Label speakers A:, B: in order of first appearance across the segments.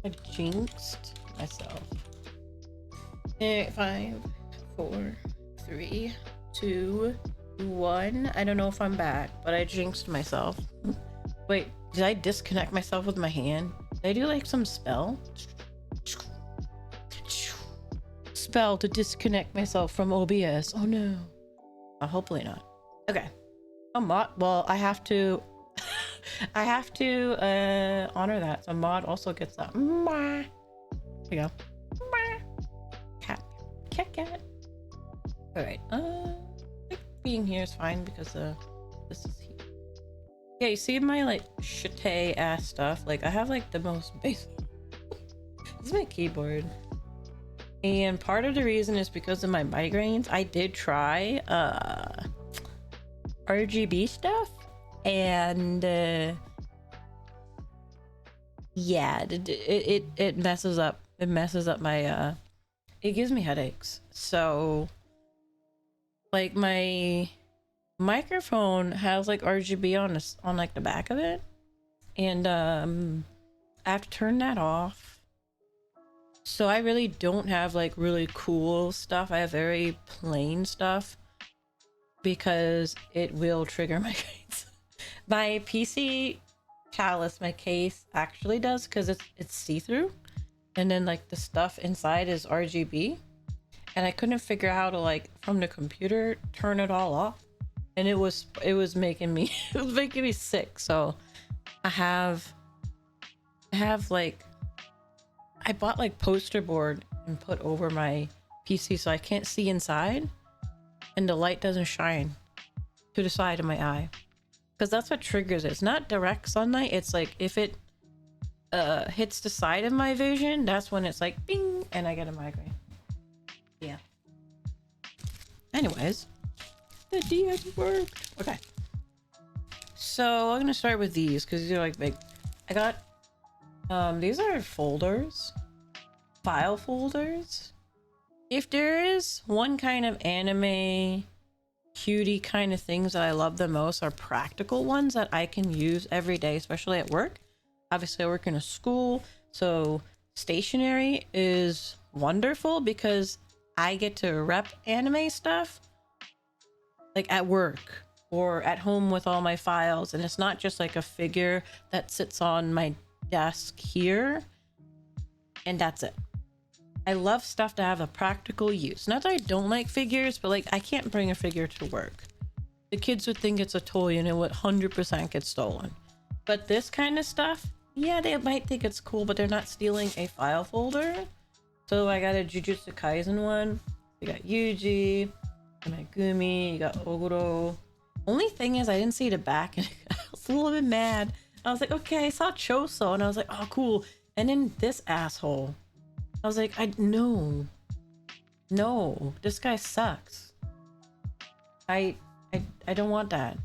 A: I jinxed myself. 5, 4, 3, 2, 1. I don't know if I'm back, but I jinxed myself. Wait, did I disconnect myself with my hand? Did I do like some spell? Spell to disconnect myself from OBS. Oh no. Hopefully not. Okay. A mod. Well, I have to. I have to honor that. So mod also gets that. There we go. Cat. Cat. All right. I think being here is fine because this is here. Yeah, you see my like shitty ass stuff. Like I have like the most basic. This is my keyboard. And part of the reason is because of my migraines. I did try RGB stuff, and yeah, it messes up. It messes up my it gives me headaches. So like my microphone has like RGB on this on like the back of it, and I have to turn that off. So I really don't have like really cool stuff. I have very plain stuff because it will trigger my case. My PC chalice, my case actually does because it's see-through, and then like the stuff inside is RGB, and I couldn't figure out how to like from the computer turn it all off, and it was making me it was making me sick. So I have like I bought like poster board and put over my PC so I can't see inside and the light doesn't shine to the side of my eye, because that's what triggers it. It's not direct sunlight, it's like if it hits the side of my vision, that's when it's like bing and I get a migraine. Yeah. Anyways, the DM worked. Okay. So I'm gonna start with these because these are like big. I got these are folders, file folders. If there is one kind of anime cutie kind of things that I love the most are practical ones that I can use every day, especially at work. Obviously I work in a school, so stationery is wonderful because I get to rep anime stuff like at work or at home with all my files, and it's not just like a figure that sits on my desk here and that's it. I love stuff to have a practical use. Not that I don't like figures, but like I can't bring a figure to work. The kids would think it's a toy and it would 100% get stolen. But this kind of stuff, yeah, they might think it's cool, but they're not stealing a file folder. So I got a Jujutsu Kaisen one. You got Yuji, you got Megumi, you got Oguro. Only thing is I didn't see the back and I was a little bit mad. I was like, okay, I saw Choso and I was like, oh cool. And then this asshole, I was like, no, this guy sucks. I don't want that.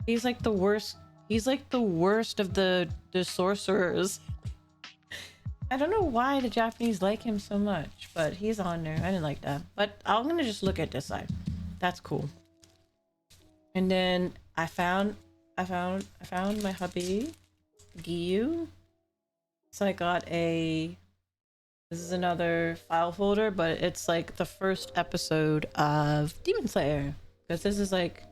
A: He's like the worst. He's like the worst of the sorcerers. I don't know why the Japanese like him so much, but he's on there. I didn't like that. But I'm gonna just look at this side. That's cool. And then I found my hubby, Giyu. So I got this is another file folder, but it's like the first episode of Demon Slayer. Because this is like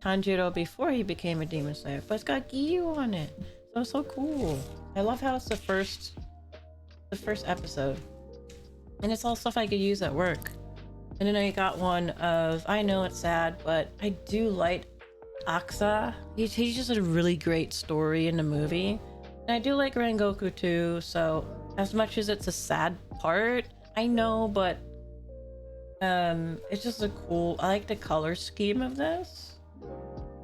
A: Tanjiro before he became a Demon Slayer. But it's got Giyu on it. So it's so cool. I love how it's the first episode. And it's all stuff I could use at work. And then I got one of, I know it's sad, but I do like Aksa. He's just a really great story in the movie. And I do like Rengoku too, so as much as it's a sad part, I know, but it's just a cool, I like the color scheme of this.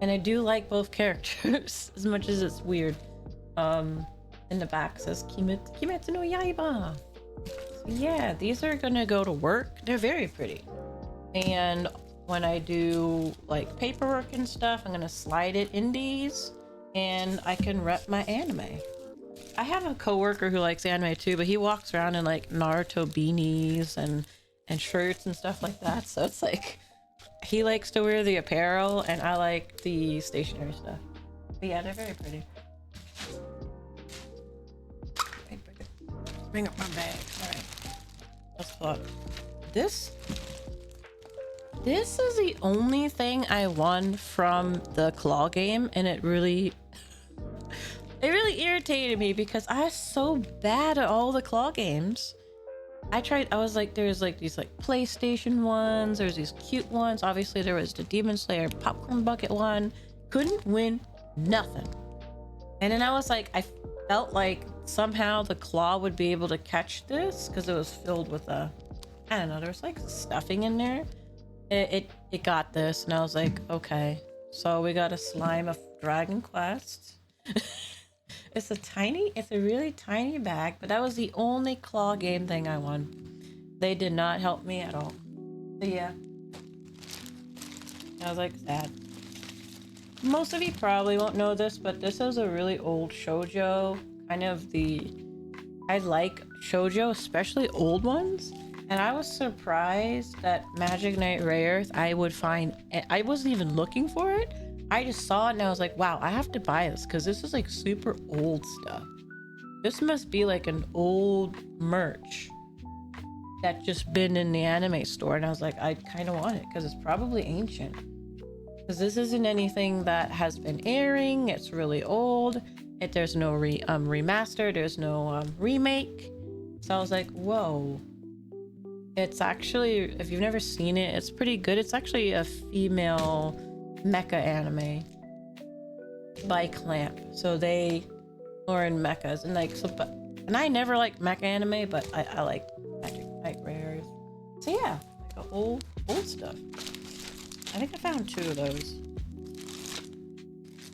A: And I do like both characters, as much as it's weird. In the back says Kimetsu no Yaiba. So yeah, these are gonna go to work. They're very pretty. And when I do like paperwork and stuff, I'm gonna slide it in these and I can rep my anime. I have a coworker who likes anime too, but he walks around in like Naruto beanies and shirts and stuff like that. So it's like he likes to wear the apparel and I like the stationery stuff. But yeah, they're very pretty. bring up my bag. All right. Let's pull up. This is the only thing I won from the claw game, and it really irritated me because I was so bad at all the claw games. I was like, there's like these like PlayStation ones, there's these cute ones. Obviously there was the Demon Slayer popcorn bucket one. Couldn't win nothing. And then I was like, I felt like somehow the claw would be able to catch this because it was filled with I don't know, there was like stuffing in there. It got this, and I was like, okay. So we got a slime of Dragon Quest. It's a really tiny bag, but that was the only claw game thing I won. They did not help me at all. But yeah. I was like, sad. Most of you probably won't know this, but this is a really old shoujo. I like shoujo, especially old ones. And I was surprised that Magic Knight Rare I would find. I wasn't even looking for it. I just saw it and I was like, wow, I have to buy this because this is like super old stuff. This must be like an old merch that just been in the anime store. And I was like, I kind of want it because it's probably ancient. Because this isn't anything that has been airing. It's really old. There's no remaster. There's no remake. So I was like, whoa. It's actually, if you've never seen it, it's pretty good. It's actually a female mecha anime by Clamp. So they are in mechas and like, and I never liked mecha anime, but I like Magic Knight Rares. So yeah, like a old stuff. I think I found 2 of those.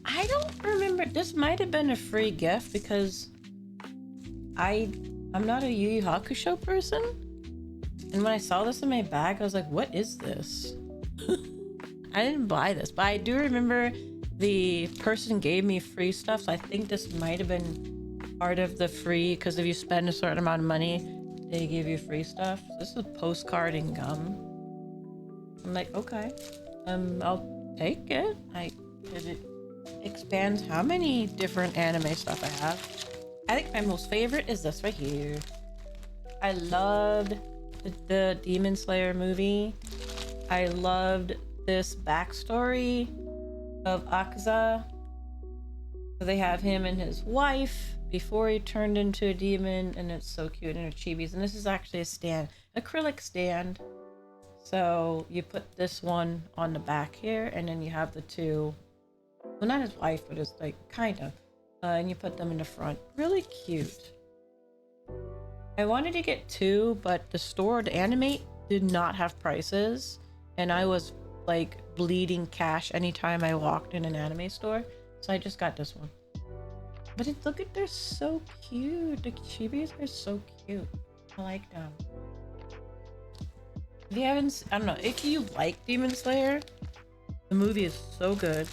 A: I don't remember. This might have been a free gift because I'm not a Yu Yu Hakusho person. And when I saw this in my bag, I was like, what is this? I didn't buy this, but I do remember the person gave me free stuff. So I think this might have been part of the free, because if you spend a certain amount of money, they give you free stuff. This is a postcard and gum. I'm like, okay, I'll take it. It expands how many different anime stuff I have. I think my most favorite is this right here. I loved the Demon Slayer movie. I loved this backstory of Akaza. So they have him and his wife before he turned into a demon, and it's so cute, and it's chibis. And this is actually a stand, acrylic stand. So you put this one on the back here, and then you have the 2. Well, not his wife, but it's like kind of. And you put them in the front. Really cute. I wanted to get 2, but the store, the Animate, did not have prices. And I was like bleeding cash anytime I walked in an anime store. So I just got this one. But look at, they're so cute. The chibis are so cute. I like them. If you haven't, I don't know, if you like Demon Slayer, the movie is so good.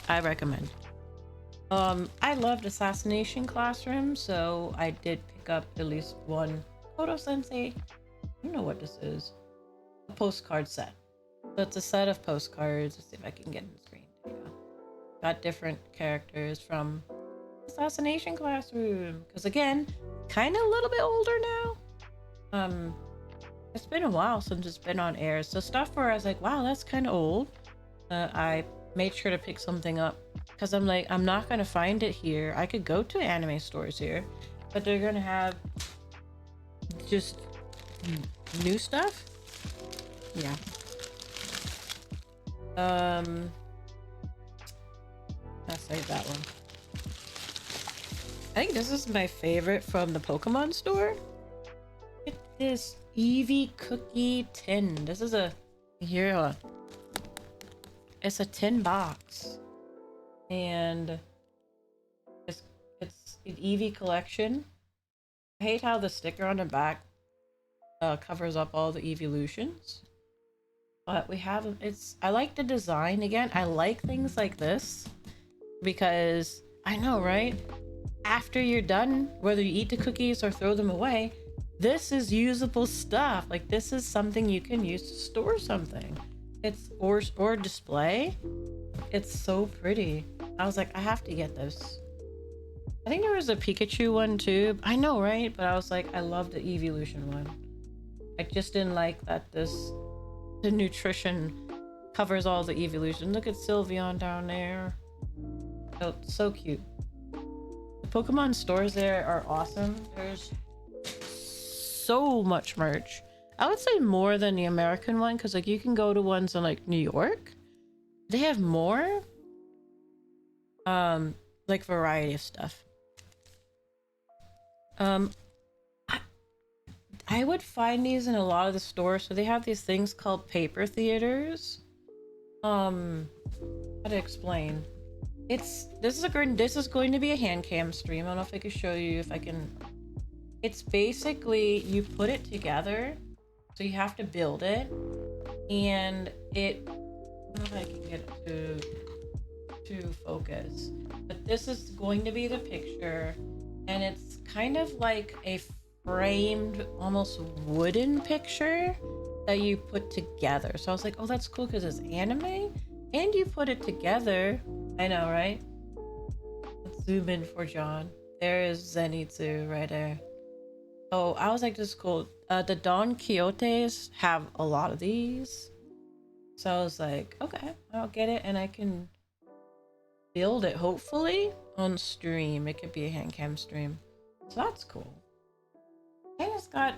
A: I recommend. I loved Assassination Classroom, so I did pick up at least one Kodo Sensei. I don't know what this is. A postcard set. So it's a set of postcards. Let's see if I can get in the screen. There you go. Got different characters from Assassination Classroom. Because again, kind of a little bit older now. It's been a while since it's been on air. So stuff where I was like, wow, that's kind of old. I made sure to pick something up. Because I'm like, I'm not going to find it here. I could go to anime stores here, but they're going to have just new stuff. Yeah. I'll save that one. I think this is my favorite from the Pokemon store. Look at this Eevee cookie tin. This is it's a tin box. And it's an Eevee collection. I hate how the sticker on the back covers up all the evolutions. But we have, I like the design again. I like things like this because I know, right? After you're done, whether you eat the cookies or throw them away, this is usable stuff. Like this is something you can use to store something. Or display. It's so pretty. I was like, I have to get this. I think there was a Pikachu one too. I know, right? But I was like, I love the evolution one. I just didn't like that the nutrition covers all the evolution. Look at Sylveon down there. Oh, so cute. The Pokemon stores there are awesome. There's so much merch. I would say more than the American one, because like you can go to ones in like New York. They have more like variety of stuff. Um I would find these in a lot of the stores. So they have these things called paper theaters. How to explain? This is going to be a hand cam stream. I don't know if I can show you if I can. It's basically you put it together, so you have to build it, and it. I don't know if I can get it to focus, but this is going to be the picture, and it's kind of like a framed, almost wooden picture that you put together. So I was like, oh, that's cool because it's anime, and you put it together. I know, right? Let's zoom in for John. There is Zenitsu right there. Oh, I was like, this is cool. The Don Quixotes have a lot of these. So I was like, okay, I'll get it and I can build it hopefully on stream. It could be a hand cam stream. So that's cool. And it's got...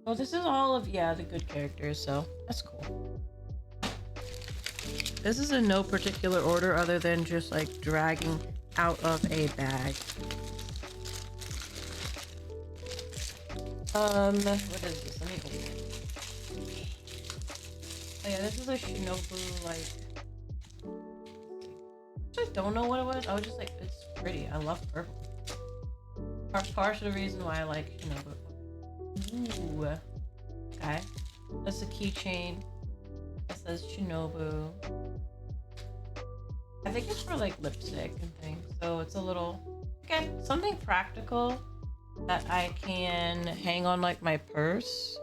A: Well, this is all of, yeah, the good characters, so that's cool. This is in no particular order other than just like dragging out of a bag. What is this? Let me open it. Oh yeah, this is a Shinobu, like... I don't know what it was. I was just like, it's pretty. I love purple. Partial reason why I like Shinobu. Ooh. Okay. That's a keychain. It says Shinobu. I think it's for like lipstick and things. So it's a little, okay, something practical that I can hang on like my purse.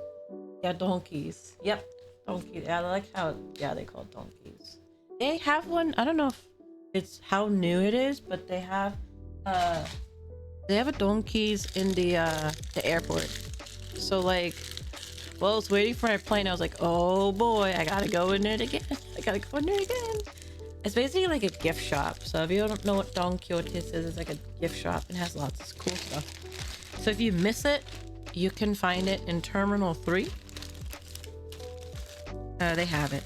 A: Yeah, donkeys. Yep, donkeys. Yeah, I like how, yeah, they call it donkeys. They have one, I don't know if it's how new it is, but they have a donkeys in the airport. So like, well, I was waiting for my plane. I was like, oh boy, I gotta go in it again. I gotta go in there again. It's basically like a gift shop. So if you don't know what Don Quixote is, it's like a gift shop and has lots of cool stuff. So if you miss it, you can find it in Terminal 3. They have it.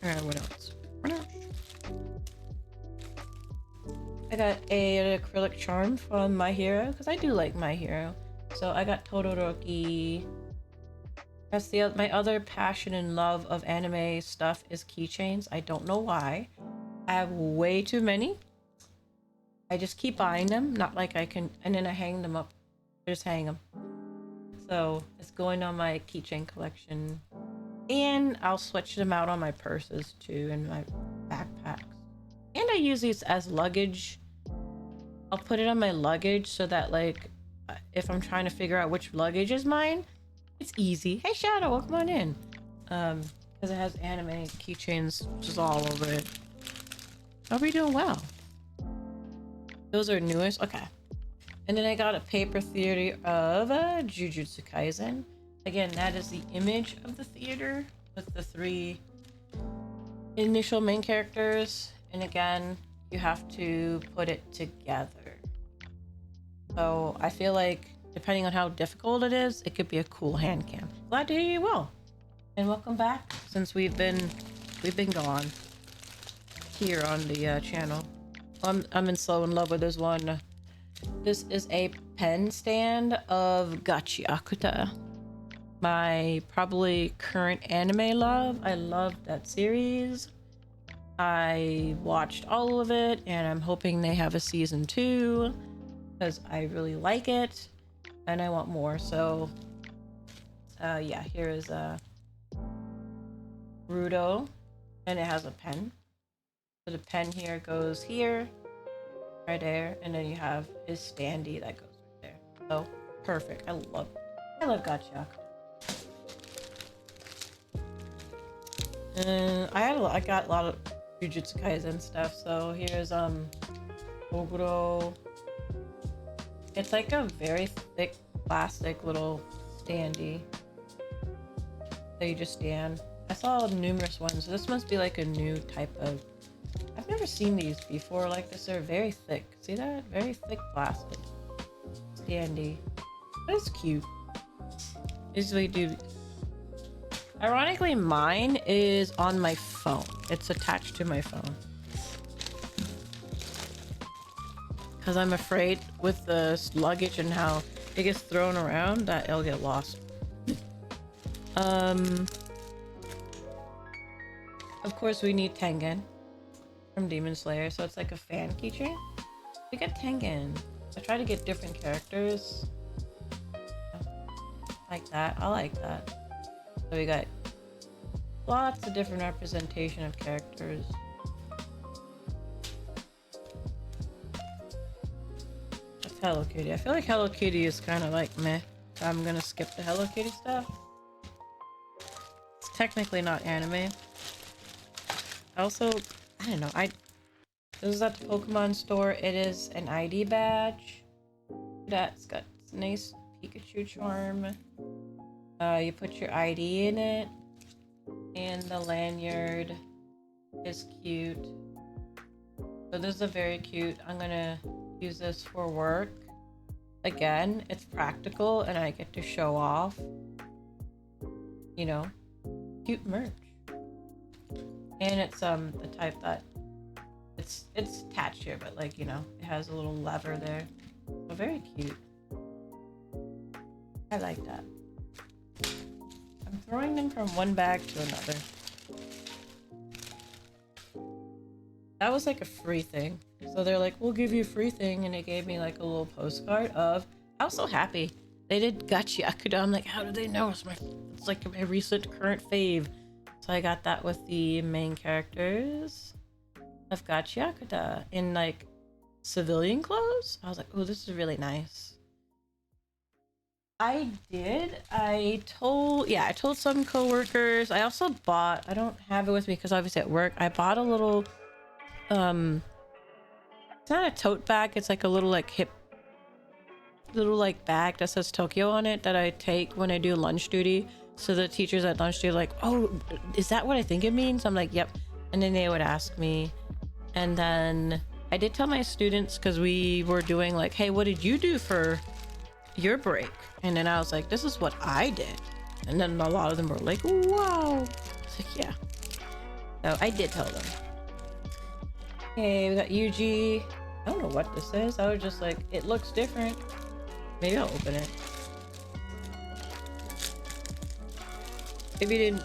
A: Alright, what else? What else? I got an acrylic charm from My Hero, because I do like My Hero. So I got Todoroki. That's my other passion and love of anime stuff is keychains. I don't know why. I have way too many. I just keep buying them. Not like I can, and then I hang them up. I just hang them. So it's going on my keychain collection. And I'll switch them out on my purses too and my backpacks. And I use these as luggage. I'll put it on my luggage so that like, if I'm trying to figure out which luggage is mine, it's easy. Hey Shadow, welcome on in. Because it has anime keychains just all over it. Are we doing well? Those are newest. Okay. And then I got a paper theater of Jujutsu Kaisen. Again, that is the image of the theater with the 3 initial main characters. And again, you have to put it together. So I feel like depending on how difficult it is, it could be a cool hand cam. Glad to hear you well. And welcome back since we've been gone here on the channel. I'm in so in love with this one. This is a pen stand of Gachi Akuta. My probably current anime love. I love that series. I watched all of it and I'm hoping they have a season 2 because I really like it and I want more. So yeah, here is Rudo and it has a pen. So the pen here goes here, right there, and then you have his standee that goes right there. So perfect. I love Gachi. I got a lot of Jujutsu Kaisen stuff. So here's Oguro. It's like a very thick plastic little standee that you just stand. I saw numerous ones. So this must be like a new type of. I've never seen these before like this. They're very thick. See that? Very thick plastic standee. That is cute. Usually do. Ironically, mine is on my phone. It's attached to my phone. Because I'm afraid with the luggage and how it gets thrown around that it'll get lost. Of course, we need Tengen from Demon Slayer, so it's like a fan keychain. We got Tengen. I try to get different characters. Like that. I like that. So we got lots of different representation of characters. That's Hello Kitty. I feel like Hello Kitty is kind of like meh. So I'm gonna skip the Hello Kitty stuff. It's technically not anime. Also, I don't know. This is at the Pokemon store. It is an ID badge. That's got nice Pikachu charm. You put your ID in it, and the lanyard is cute. So this is very cute. I'm gonna use this for work. Again, it's practical, and I get to show off, you know, cute merch. And it's the type that it's attached here, but like, you know, it has a little lever there. So very cute. I like that. I'm throwing them from one bag to another. That was like a free thing. So they're like, we'll give you a free thing, and it gave me like a little postcard of. I was so happy. They did Gachi Akuda. I'm like, how did they know? It's like my recent current fave. So I got that with the main characters of Gachi Akuda in like civilian clothes. I was like, oh, this is really nice. I told some coworkers. I also bought, I don't have it with me because obviously at work, I bought a little, it's not a tote bag. It's like a little like hip, little like bag that says Tokyo on it that I take when I do lunch duty. So the teachers at lunch duty are like, oh, is that what I think it means? I'm like, yep. And then they would ask me. And then I did tell my students, because we were doing like, hey, what did you do for your break? And then I was like, this is what I did. And then a lot of them were like, wow. It's like, yeah. So I did tell them. Okay, we got Yuji. I don't know what this is. I was just like, it looks different. Maybe I'll open it. Maybe didn't.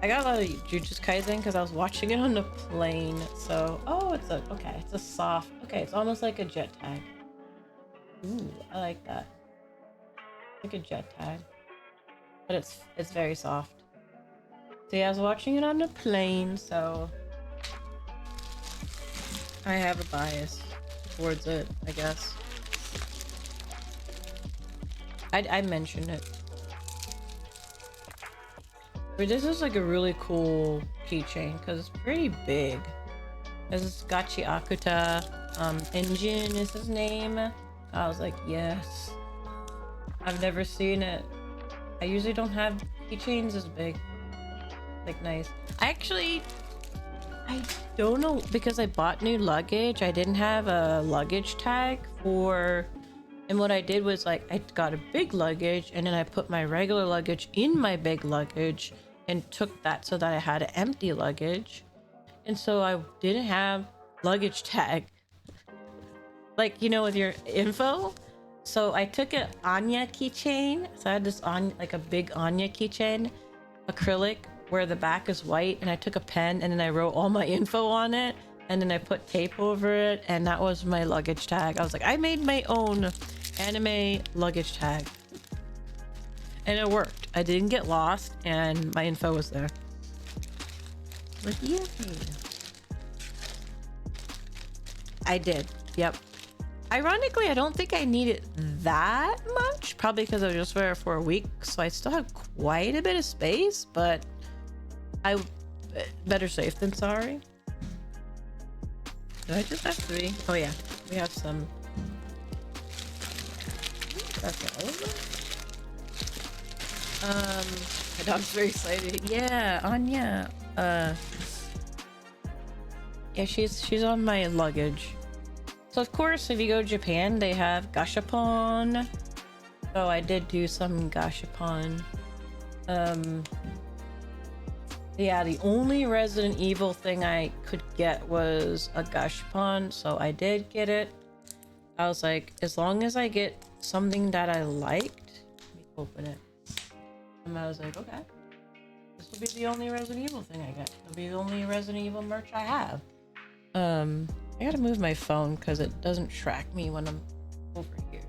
A: I got a lot of Jujutsu Kaisen because I was watching it on the plane. So, oh, it's a soft. Okay, it's almost like a jet tag. Ooh, I like that. Like a jet tag, but it's very soft. So yeah, I was watching it on the plane, so I have a bias towards it, I guess. I mentioned it. But this is like a really cool keychain because it's pretty big. This is Gachi Akuta. Engine is his name. I was like, yes. I've never seen it. I usually don't have keychains this big. Like, nice. I don't know, because I bought new luggage. I didn't have a luggage tag for. And what I did was like, I got a big luggage and then I put my regular luggage in my big luggage and took that so that I had an empty luggage. And so I didn't have luggage tag. Like, you know, with your info. So I took an Anya keychain. So I had this on like a big Anya keychain, acrylic, where the back is white. And I took a pen and then I wrote all my info on it. And then I put tape over it. And that was my luggage tag. I was like, I made my own anime luggage tag. And it worked. I didn't get lost and my info was there. Like, yay. I did. Yep. Ironically, I don't think I need it that much. Probably because I was just there for a week. So I still have quite a bit of space. But I better safe than sorry. Do I just have 3? Oh yeah, we have some. That's all of them? My dog's very excited. Yeah, Anya. Yeah, she's on my luggage. So of course, if you go to Japan, they have gashapon. So I did do some gashapon. Yeah, the only Resident Evil thing I could get was a gashapon, so I did get it. I was like, as long as I get something that I liked, let me open it. And I was like, okay, this will be the only Resident Evil thing I get. It'll be the only Resident Evil merch I have. I gotta move my phone because it doesn't track me when I'm over here.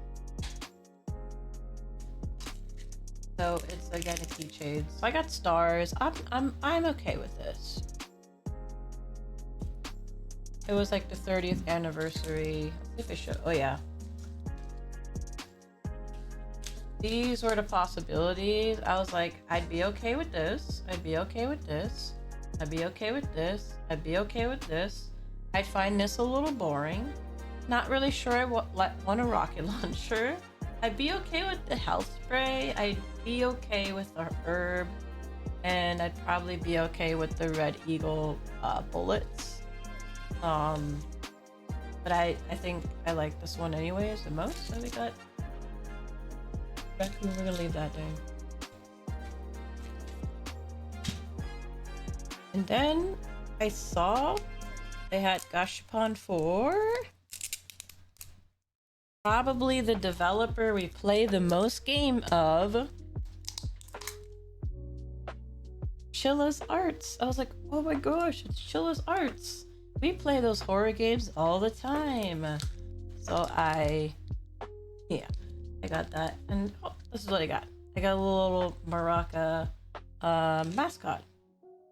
A: So it's again a keychain. So I got stars. I'm okay with this. It was like the 30th anniversary. Let's see if it should. Oh yeah. These were the possibilities. I was like, I'd be okay with this. I'd be okay with this. I'd be okay with this. I'd be okay with this. I'd find this a little boring. Not really sure I want a rocket launcher. I'd be okay with the health spray. I'd be okay with the herb. And I'd probably be okay with the Red Eagle bullets. But I think I like this one anyways the most. So we got raccoon. We're gonna leave that there. And then I saw they had gashapon for probably the developer we play the most game of, Chilla's Arts. I was like, oh my gosh, it's Chilla's Arts. We play those horror games all the time. So I got that. And oh, this is what I got. I got a little Maraca mascot.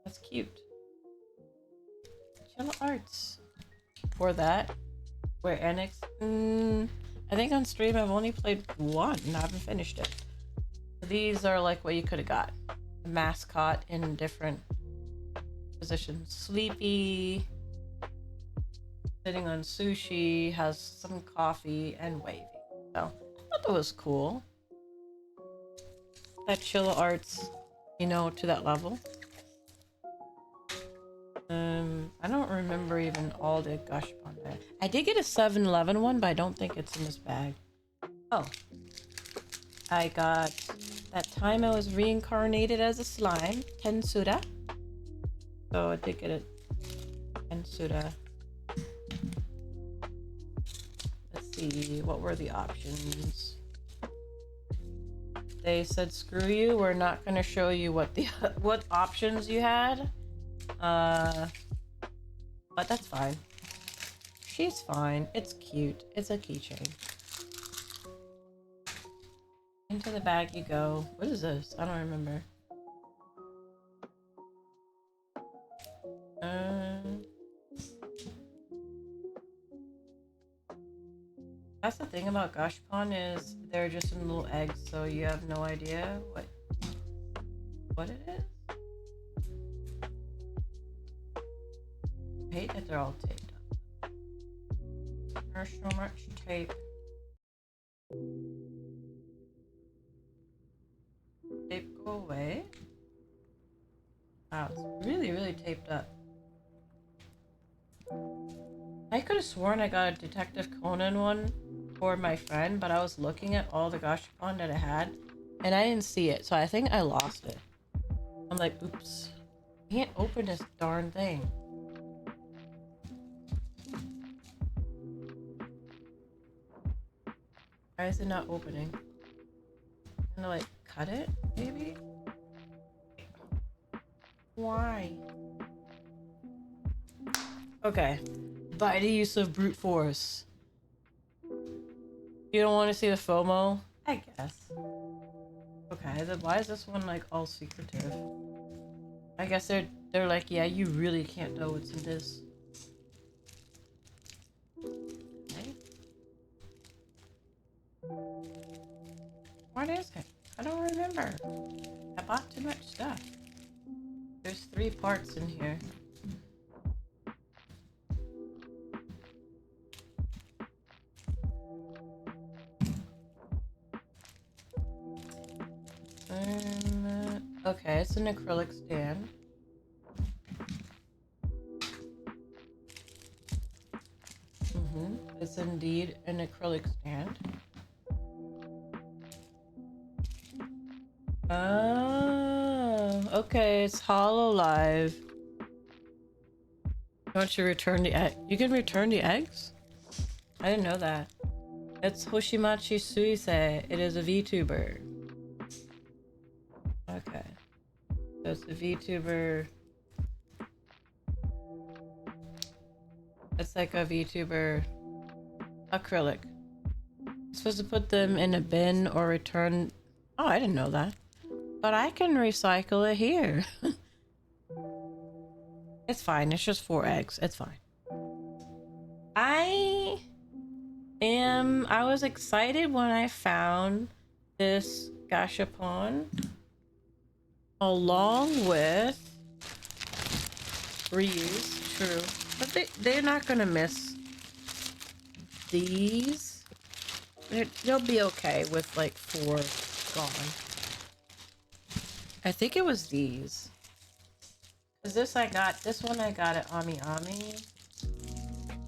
A: That's cute. Chilla Arts. For that, Square Enix. I think on stream I've only played one and I haven't finished it. These are like what you could have got. A mascot in different positions. Sleepy, sitting on sushi, has some coffee, and waving. So I thought that was cool. That Chilla Arts, you know, to that level. I don't remember even all the gashapon there. I did get a 7-Eleven one, but I don't think it's in this bag. Oh. I got that time I was reincarnated as a slime, Tensuda. So I did get it. Tensuda. Let's see, what were the options? They said, screw you, we're not gonna show you what options you had. But that's fine. She's fine. It's cute. It's a keychain. Into the bag you go. What is this? I don't remember. That's the thing about gashapon is they're just in little eggs, so you have no idea what it is. I hate that they're all taped up. There's so much tape. Tape go away. Wow, it's really, really taped up. I could have sworn I got a Detective Conan one for my friend, but I was looking at all the gashapon that I had, and I didn't see it, so I think I lost it. I'm like, oops. I can't open this darn thing. Why is it not opening? I'm gonna like cut it, maybe? Why? Okay. By the use of brute force. You don't want to see the FOMO? I guess. Okay, then why is this one like all secretive? I guess they're like, yeah, you really can't know what's in this. What is it? I don't remember. I bought too much stuff. There's 3 parts in here. Okay, it's an acrylic stand. It's indeed an acrylic stand. Oh, okay, it's HoloLive. Don't you return the egg? You can return the eggs? I didn't know that. It's Hoshimachi Suisei. It is a VTuber. Okay. So it's a VTuber. It's like a VTuber acrylic. You're supposed to put them in a bin or return. Oh, I didn't know that. But I can recycle it here. It's fine. It's just 4 eggs. It's fine. I was excited when I found this gashapon along with reuse, true. But they're not gonna miss these. They'll be okay with like 4 gone. I think it was these. Cause this one I got at Ami Ami.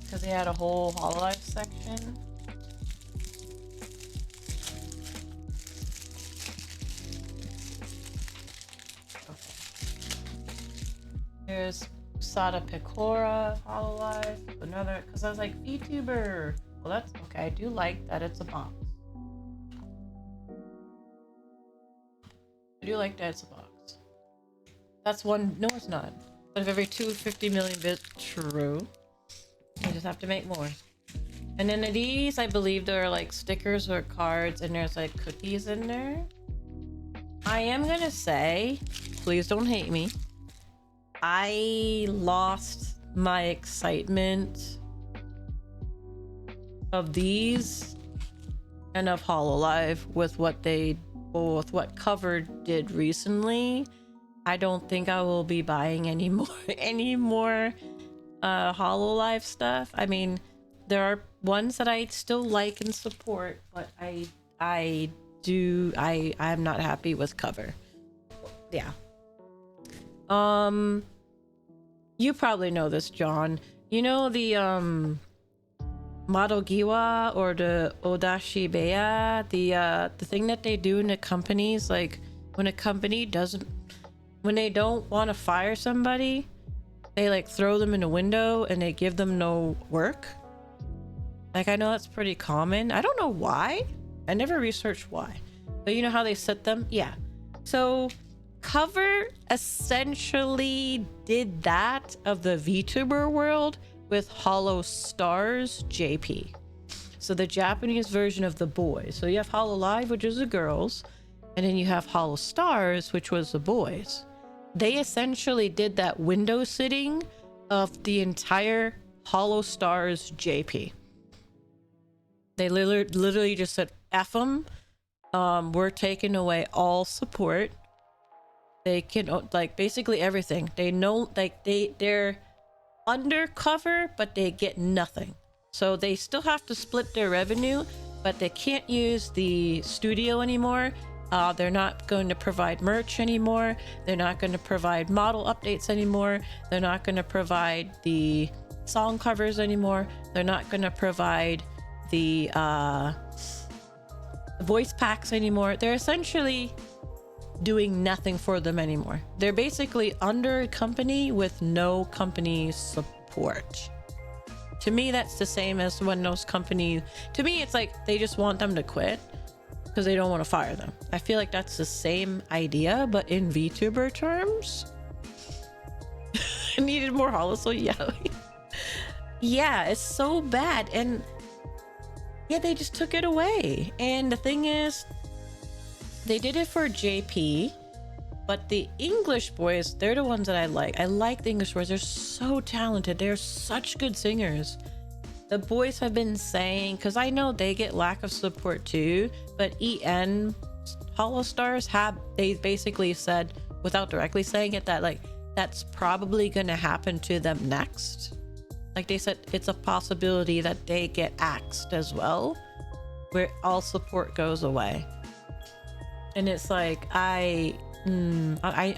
A: Cause they had a whole HoloLive section. Okay. Here's Sada Pecora HoloLive. Another, cause I was like, VTuber. Well, that's okay. I do like that it's a box. I do like that it's a box. That's one. No, it's not. But of every 250 million bits, true. I just have to make more. And then these, I believe there are like stickers or cards, and there's like cookies in there. I am gonna say, please don't hate me. I lost my excitement of these and of HoloLive with what Cover did recently. I don't think I will be buying any more HoloLive stuff. I mean, there are ones that I still like and support, but I'm not happy with Cover. Yeah. You probably know this, John. You know the Madogiwa or the Odashibeya, the thing that they do in the companies, like when a company when they don't want to fire somebody, they like throw them in a window and they give them no work. Like, I know that's pretty common. I don't know why. I never researched why. But you know how they set them? Yeah. So Cover essentially did that of the VTuber world with Hollow Stars JP. So the Japanese version of the boys. So you have HoloLive, which is the girls, and then you have Hollow Stars, which was the boys. They essentially did that window sitting of the entire Hollow Stars JP. They literally just said, F them. We're taking away all support. They can, like, basically everything. They know, like, they're undercover, but they get nothing. So they still have to split their revenue, but they can't use the studio anymore. They're not going to provide merch anymore. They're not going to provide model updates anymore. They're not going to provide the song covers anymore. They're not going to provide the voice packs anymore. They're essentially doing nothing for them anymore. They're basically under a company with no company support. To me, that's the same as when those companies, to me, it's like they just want them to quit because they don't want to fire them. I feel like that's the same idea, but in VTuber terms. I needed more holo, so yeah. Yeah, it's so bad. And yeah, they just took it away. And the thing is, they did it for JP, but the English boys, they're the ones that I like. I like the English boys. They're so talented. They're such good singers. The boys have been saying, because I know they get lack of support too, but EN Hollow Stars they basically said, without directly saying it, that like that's probably going to happen to them next. Like they said, it's a possibility that they get axed as well, where all support goes away. And it's like, I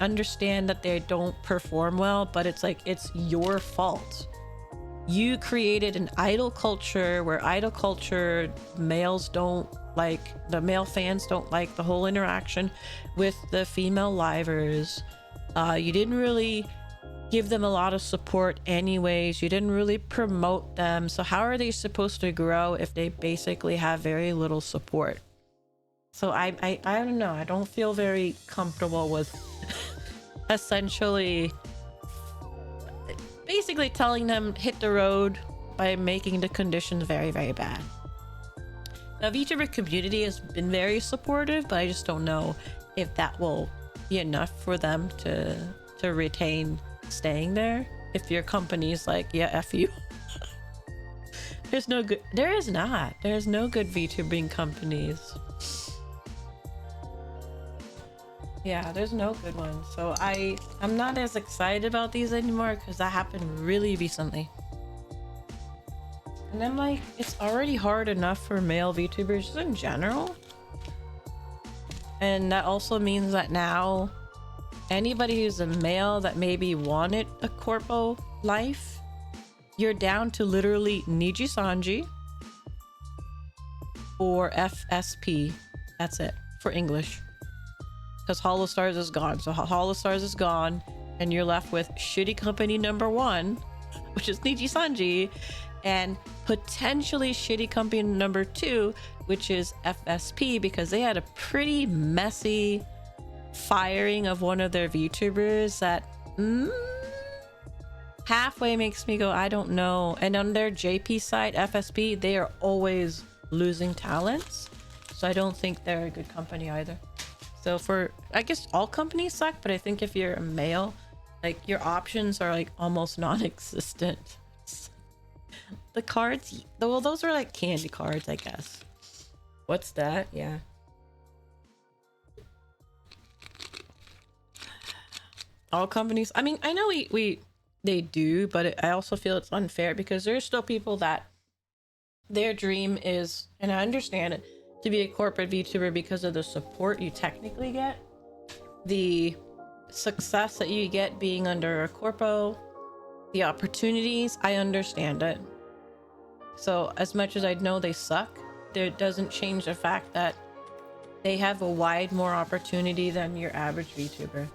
A: understand that they don't perform well, but it's like, it's your fault. You created an idol culture where idol culture males don't like, the male fans don't like the whole interaction with the female livers. You didn't really give them a lot of support anyways. You didn't really promote them. So how are they supposed to grow if they basically have very little support? So I don't know. I don't feel very comfortable with essentially basically telling them hit the road by making the conditions very, very bad. The VTuber community has been very supportive, but I just don't know if that will be enough for them to retain staying there. If your company's like, yeah, F you. There's no good, there's no good VTubing companies. Yeah, there's no good ones. So I'm not as excited about these anymore because that happened really recently. And I'm like, it's already hard enough for male VTubers in general. And that also means that now anybody who's a male that maybe wanted a corpo life, you're down to literally Niji Sanji or FSP. That's it for English. Because Hollow Stars is gone. So Hollow Stars is gone, and you're left with shitty company number 1, which is Niji Sanji, and potentially shitty company number 2, which is FSP, because they had a pretty messy firing of one of their VTubers that halfway makes me go, I don't know. And on their JP side, FSP, they are always losing talents. So I don't think they're a good company either. So for, I guess all companies suck, but I think if you're a male, like your options are like almost non-existent. The cards, well, those are like candy cards, I guess. What's that? Yeah. All companies, I mean, I know they do, but I also feel it's unfair because there's still people that their dream is, and I understand it, to be a corporate VTuber because of the support you technically get, the success that you get being under a corpo, the opportunities. I understand it. So as much as I know they suck, it doesn't change the fact that they have a wide more opportunity than your average VTuber.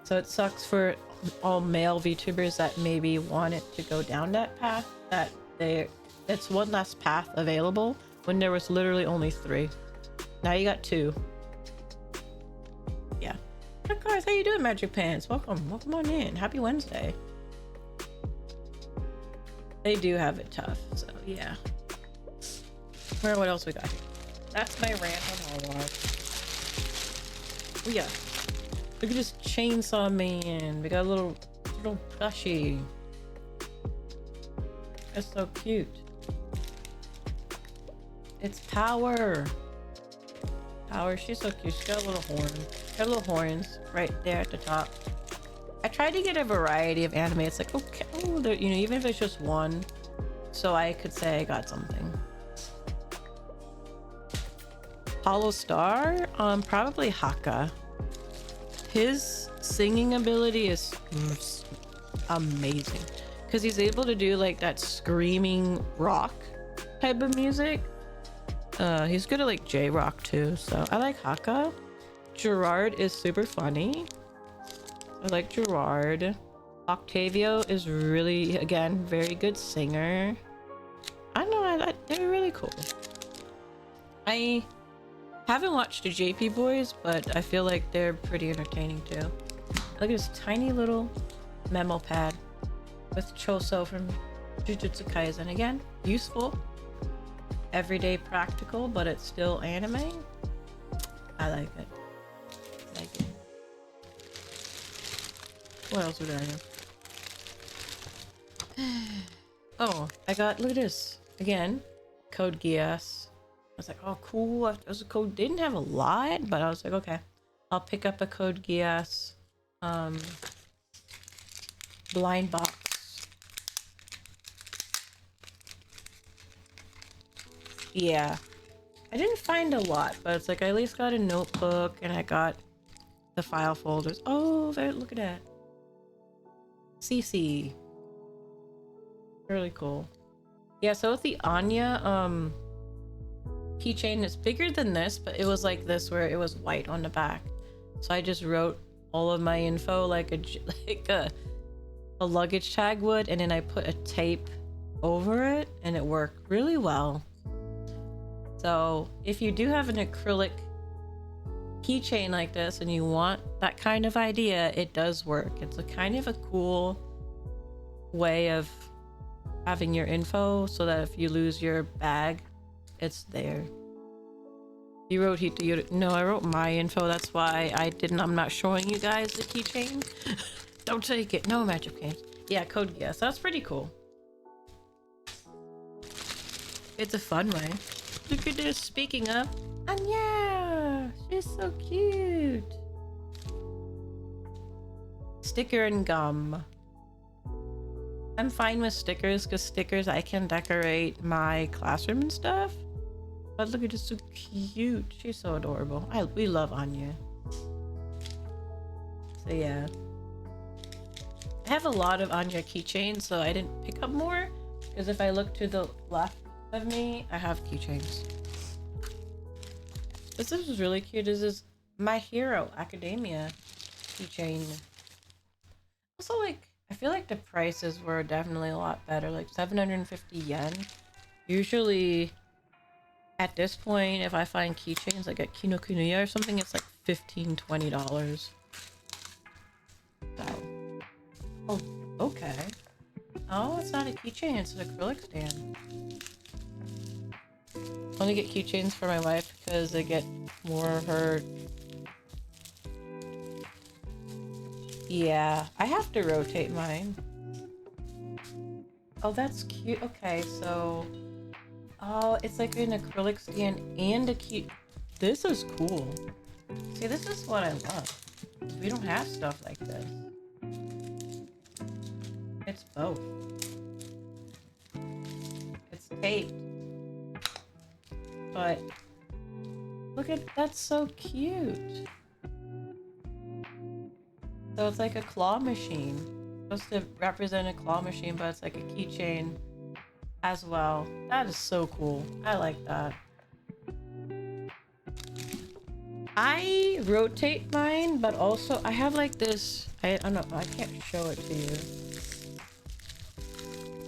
A: So it sucks for all male VTubers that maybe wanted to go down that path, that it's one less path available when there was literally only 3. Now you got 2. Yeah. Hey guys, how you doing, Magic Pants? Welcome on in. Happy Wednesday. They do have it tough, so yeah. What else we got here? That's my rant on Hallmark. Oh yeah. Look at this chainsaw man. We got a little plushie. That's so cute. It's Power. Power, she's so cute. She's got a little horn. Got little horns right there at the top. I tried to get a variety of anime. It's like, okay, oh, you know, even if it's just one, so I could say I got something. Hollow Star, probably Haka. His singing ability is amazing because he's able to do like that screaming rock type of music. He's good at like J-rock too, so I like Haka. Gerard is super funny. I like Gerard. Octavio is really, again, very good singer. I don't know, they're really cool. I haven't watched the JP Boys, but I feel like they're pretty entertaining too. Look at this tiny little memo pad with Choso from Jujutsu Kaisen. Again, useful, everyday practical, but it's still anime. I like it. I like it. What else we got here? Oh, I got, look at this. Again, Code Geass. I was like, oh, cool. It was a code. Didn't have a lot, but I was like, okay, I'll pick up a Code Geass blind box. Yeah. I didn't find a lot, but it's like I at least got a notebook and I got the file folders. Oh, there, look at that. CC. Really cool. Yeah, so with the Anya keychain, it's bigger than this, but it was like this where it was white on the back. So I just wrote all of my info like a luggage tag would, and then I put a tape over it and it worked really well. So if you do have an acrylic keychain like this and you want that kind of idea, it does work. It's a kind of a cool way of having your info so that if you lose your bag, it's there. You wrote no, I wrote my info. That's why I'm not showing you guys the keychain. Don't take it. No magic games. Yeah, code yes. That's pretty cool. It's a fun way. Look at this. Speaking of, Anya, she's so cute. Sticker and gum. I'm fine with stickers because stickers I can decorate my classroom and stuff. But look at this, so cute. She's so adorable. We love Anya. So yeah. I have a lot of Anya keychains, so I didn't pick up more. Because if I look to the left of me, I have keychains. This is really cute. This is My Hero Academia keychain. Also, like, I feel like the prices were definitely a lot better. Like 750 yen. Usually, at this point, if I find keychains like at Kinokuniya or something, it's like $15–20. So. Oh, okay. Oh, it's not a keychain, it's an acrylic stand. I only get keychains for my wife because I get more of her. Yeah, I have to rotate mine. Oh, that's cute. Okay, so... Oh, it's like an acrylic stand and a key. This is cool. See, this is what I love. We don't have stuff like this. It's both. It's taped. But look at that's so cute. So it's like a claw machine. It's supposed to represent a claw machine, but it's like a keychain as well. That is so cool. I like that. I rotate mine, but also I have like this. I don't know. I can't show it to you.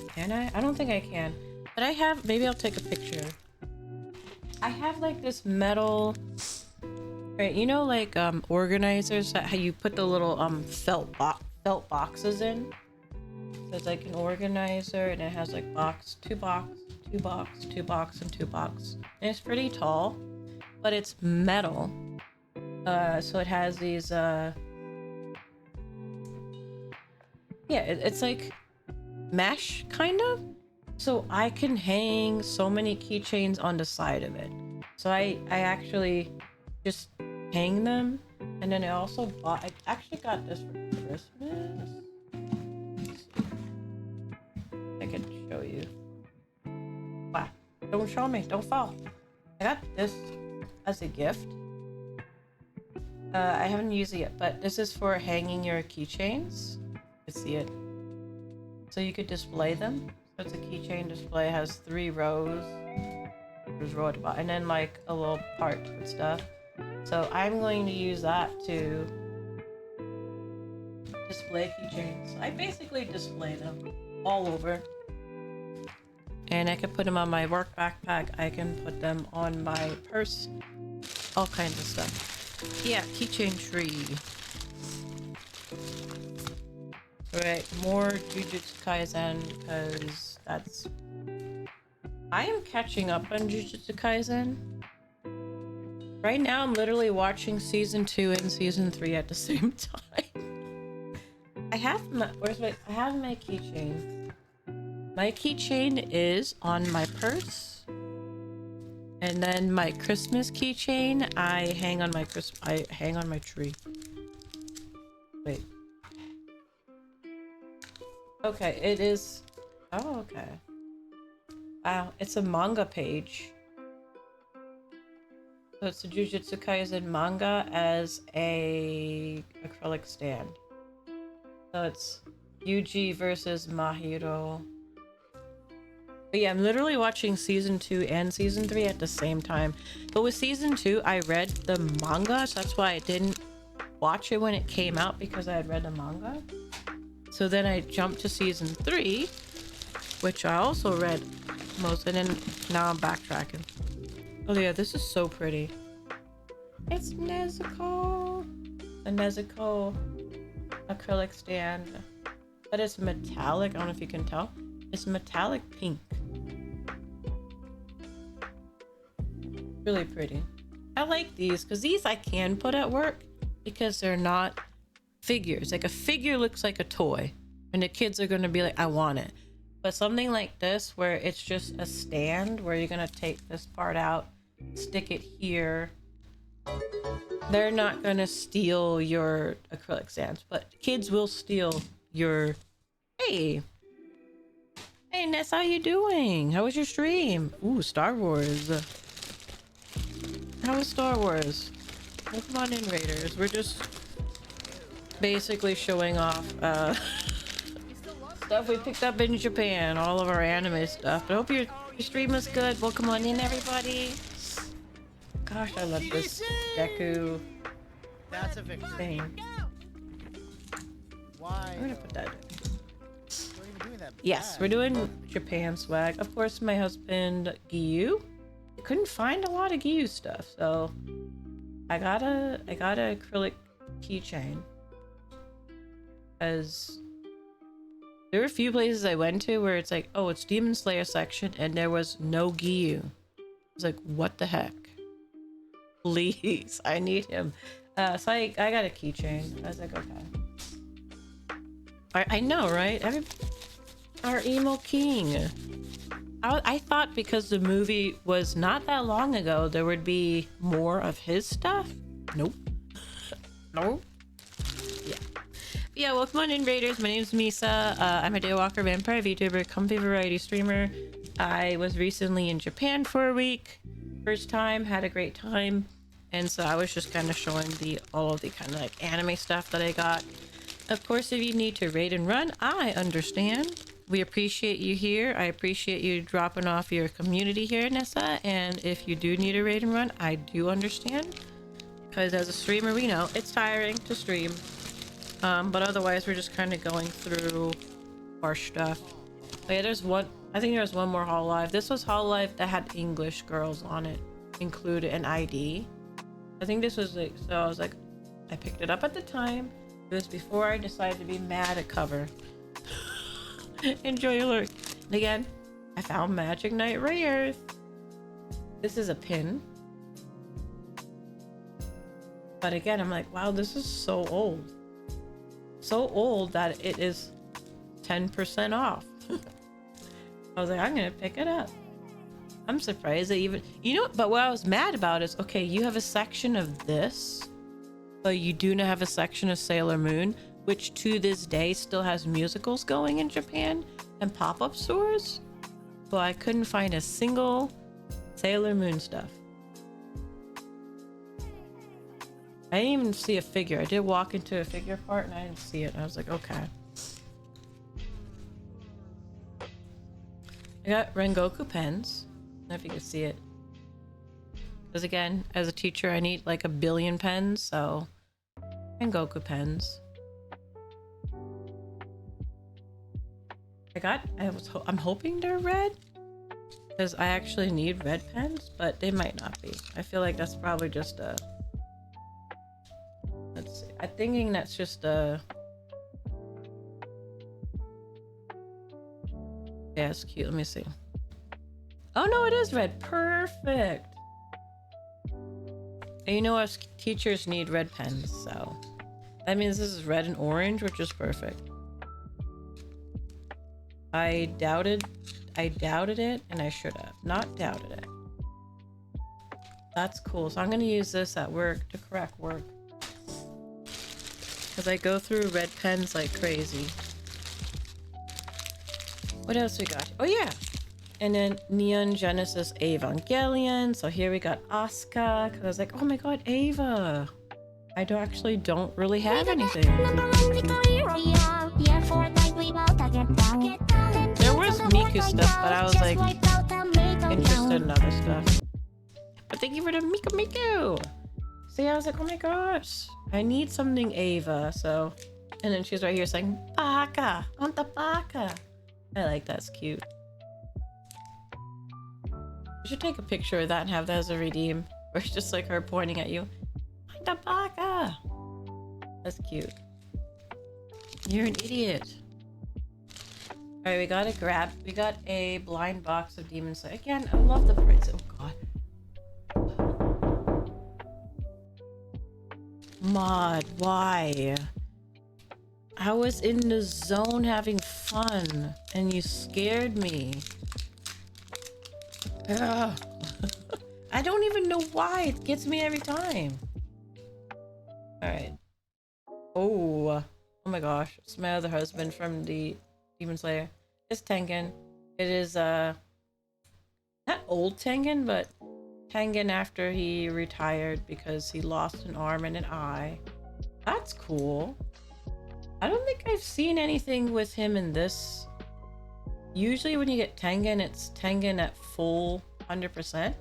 A: Can I? I don't think I can. But I have. Maybe I'll take a picture. I have like this metal. Right, you know, like organizers that how you put the little felt boxes in. So it's like an organizer, and it has like two box, and two box. And it's pretty tall, but it's metal. So it has these yeah, it's like mesh kind of. So I can hang so many keychains on the side of it. So I actually just hang them, and then I actually got this for Christmas. I can show you. Wow, don't show me, don't fall. I got this as a gift. I haven't used it yet, but this is for hanging your keychains. You can see it. So you could display them. So it's a keychain display, it has 3 rows. There's row at the bottom, and then like a little part and stuff. So I'm going to use that to display keychains. I basically display them all over. And I can put them on my work backpack. I can put them on my purse. All kinds of stuff. Yeah, keychain tree. Alright, more Jujutsu Kaisen because that's... I am catching up on Jujutsu Kaisen. Right now, I'm literally watching season 2 and season 3 at the same time. I have my keychain. My keychain is on my purse, and then my Christmas keychain I hang on my tree. Wait. Okay, it is. Oh, okay. Wow, it's a manga page. So it's the Jujutsu Kaisen manga as a acrylic stand. So it's Yuji versus Mahiro. But yeah, I'm literally watching season 2 and season 3 at the same time. But with season 2, I read the manga, so that's why I didn't watch it when it came out, because I had read the manga. So then I jumped to season 3, which I also read most, and then now I'm backtracking. Oh yeah, this is so pretty. It's Nezuko. A Nezuko acrylic stand. But it's metallic. I don't know if you can tell. It's metallic pink. Really pretty. I like these because these I can put at work because they're not figures. Like a figure looks like a toy and the kids are going to be like, I want it. But something like this where it's just a stand where you're going to take this part out, stick it here. They're not going to steal your acrylic stands, but kids will steal your... Hey Ness, how you doing? How was your stream? Ooh, Star Wars. How was Star Wars? Welcome on in, Raiders. We're just basically showing off stuff we picked up in Japan, all of our anime stuff. But I hope your stream was good. Welcome on in, everybody. Gosh, I love this Deku thing.
B: Why?
A: I'm gonna put that in.
B: That
A: yes, we're doing Japan swag. Of course, my husband Giyu. I couldn't find a lot of Giyu stuff, so I got a acrylic keychain. As there were a few places I went to where it's like, oh, it's Demon Slayer section, and there was no Giyu. I was like, what the heck? Please, I need him. So I got a keychain. I was like, okay. I know, right? Our emo king. I thought because the movie was not that long ago, there would be more of his stuff. Nope. Nope. Yeah. Yeah, welcome on in, Raiders. My name's Misa. I'm a Daywalker Vampire VTuber, comfy variety streamer. I was recently in Japan for a week. First time, had a great time. And so I was just kind of showing all of the kind of like anime stuff that I got. Of course, if you need to raid and run, I understand. We appreciate you here. I appreciate you dropping off your community here, Nessa. And if you do need a raid and run, I do understand. Because as a streamer, we know it's tiring to stream. But otherwise, we're just kind of going through our stuff. But yeah, I think there's one more Hololive. This was Hololive that had English girls on it, included an ID. I think this was like, so I was like, I picked it up at the time. It was before I decided to be mad at cover. Enjoy your lurk. And again, I found Magic Knight Rares. This is a pin. But again, I'm like, wow, this is so old. So old that it is 10% off. I was like, I'm gonna pick it up. I'm surprised that even, you know, but what I was mad about is, okay, you have a section of this, but you do not have a section of Sailor Moon, which to this day still has musicals going in Japan and pop-up stores. But I couldn't find a single Sailor Moon stuff. I didn't even see a figure. I did walk into a figure part and I didn't see it. I was like, okay. I got Rengoku pens. I don't know if you can see it. Because again, as a teacher, I need like 1 billion pens, so Rengoku pens. I'm hoping they're red, because I actually need red pens, but they might not be. I feel like that's probably just a... Let's see. I'm thinking that's just a... Yeah, it's cute. Let me see. Oh no, it is red. Perfect. And you know, us teachers need red pens, so that means this is red and orange, which is perfect. I doubted it, and I should have not doubted it. That's cool. So I'm gonna use this at work to correct work, because I go through red pens like crazy. What else we got? Oh yeah, And then Neon Genesis Evangelion. So here we got Asuka. Cause I was like, oh my god, Ava. I don't really have anything. There was Miku stuff, but I was like interested in other stuff. But thank you for the Miku. See, I was like, oh my gosh, I need something Ava. So, and then she's right here saying, Baka, anta baka. I like that's cute. You should take a picture of that and have that as a redeem. Where it's just like her pointing at you. Anta baka. That's cute. You're an idiot. Alright, we got a blind box of Demon Slayer. Again, I love the price. Oh god. Mod, why? I was in the zone having fun and you scared me. Ugh. I don't even know why. It gets me every time. Alright. Oh my gosh. It's my other husband from the Demon Slayer. It's Tengen. It is not old Tengen, but Tengen after he retired because he lost an arm and an eye. That's cool. I don't think I've seen anything with him in this. Usually when you get Tengen, it's Tengen at full 100%.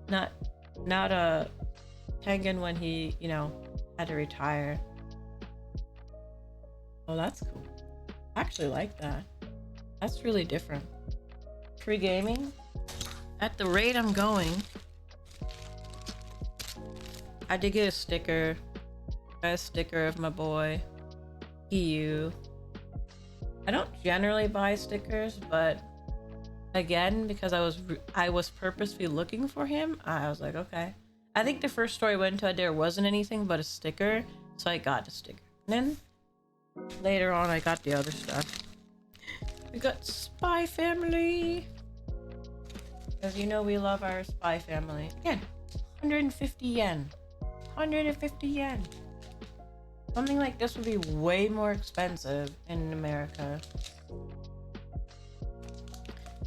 A: Not a Tengen when he, you know, had to retire. Oh, that's cool. I actually like that. That's really different. Free gaming? At the rate I'm going, I did get a sticker. Got a sticker of my boy, EU. I don't generally buy stickers, but again, because I was purposely looking for him, I was like, okay. I think the first store I went to, there wasn't anything but a sticker, so I got the sticker. And then later on, I got the other stuff. We got Spy Family. Because you know we love our Spy Family. Again, 150 yen. 150 yen. Something like this would be way more expensive in America.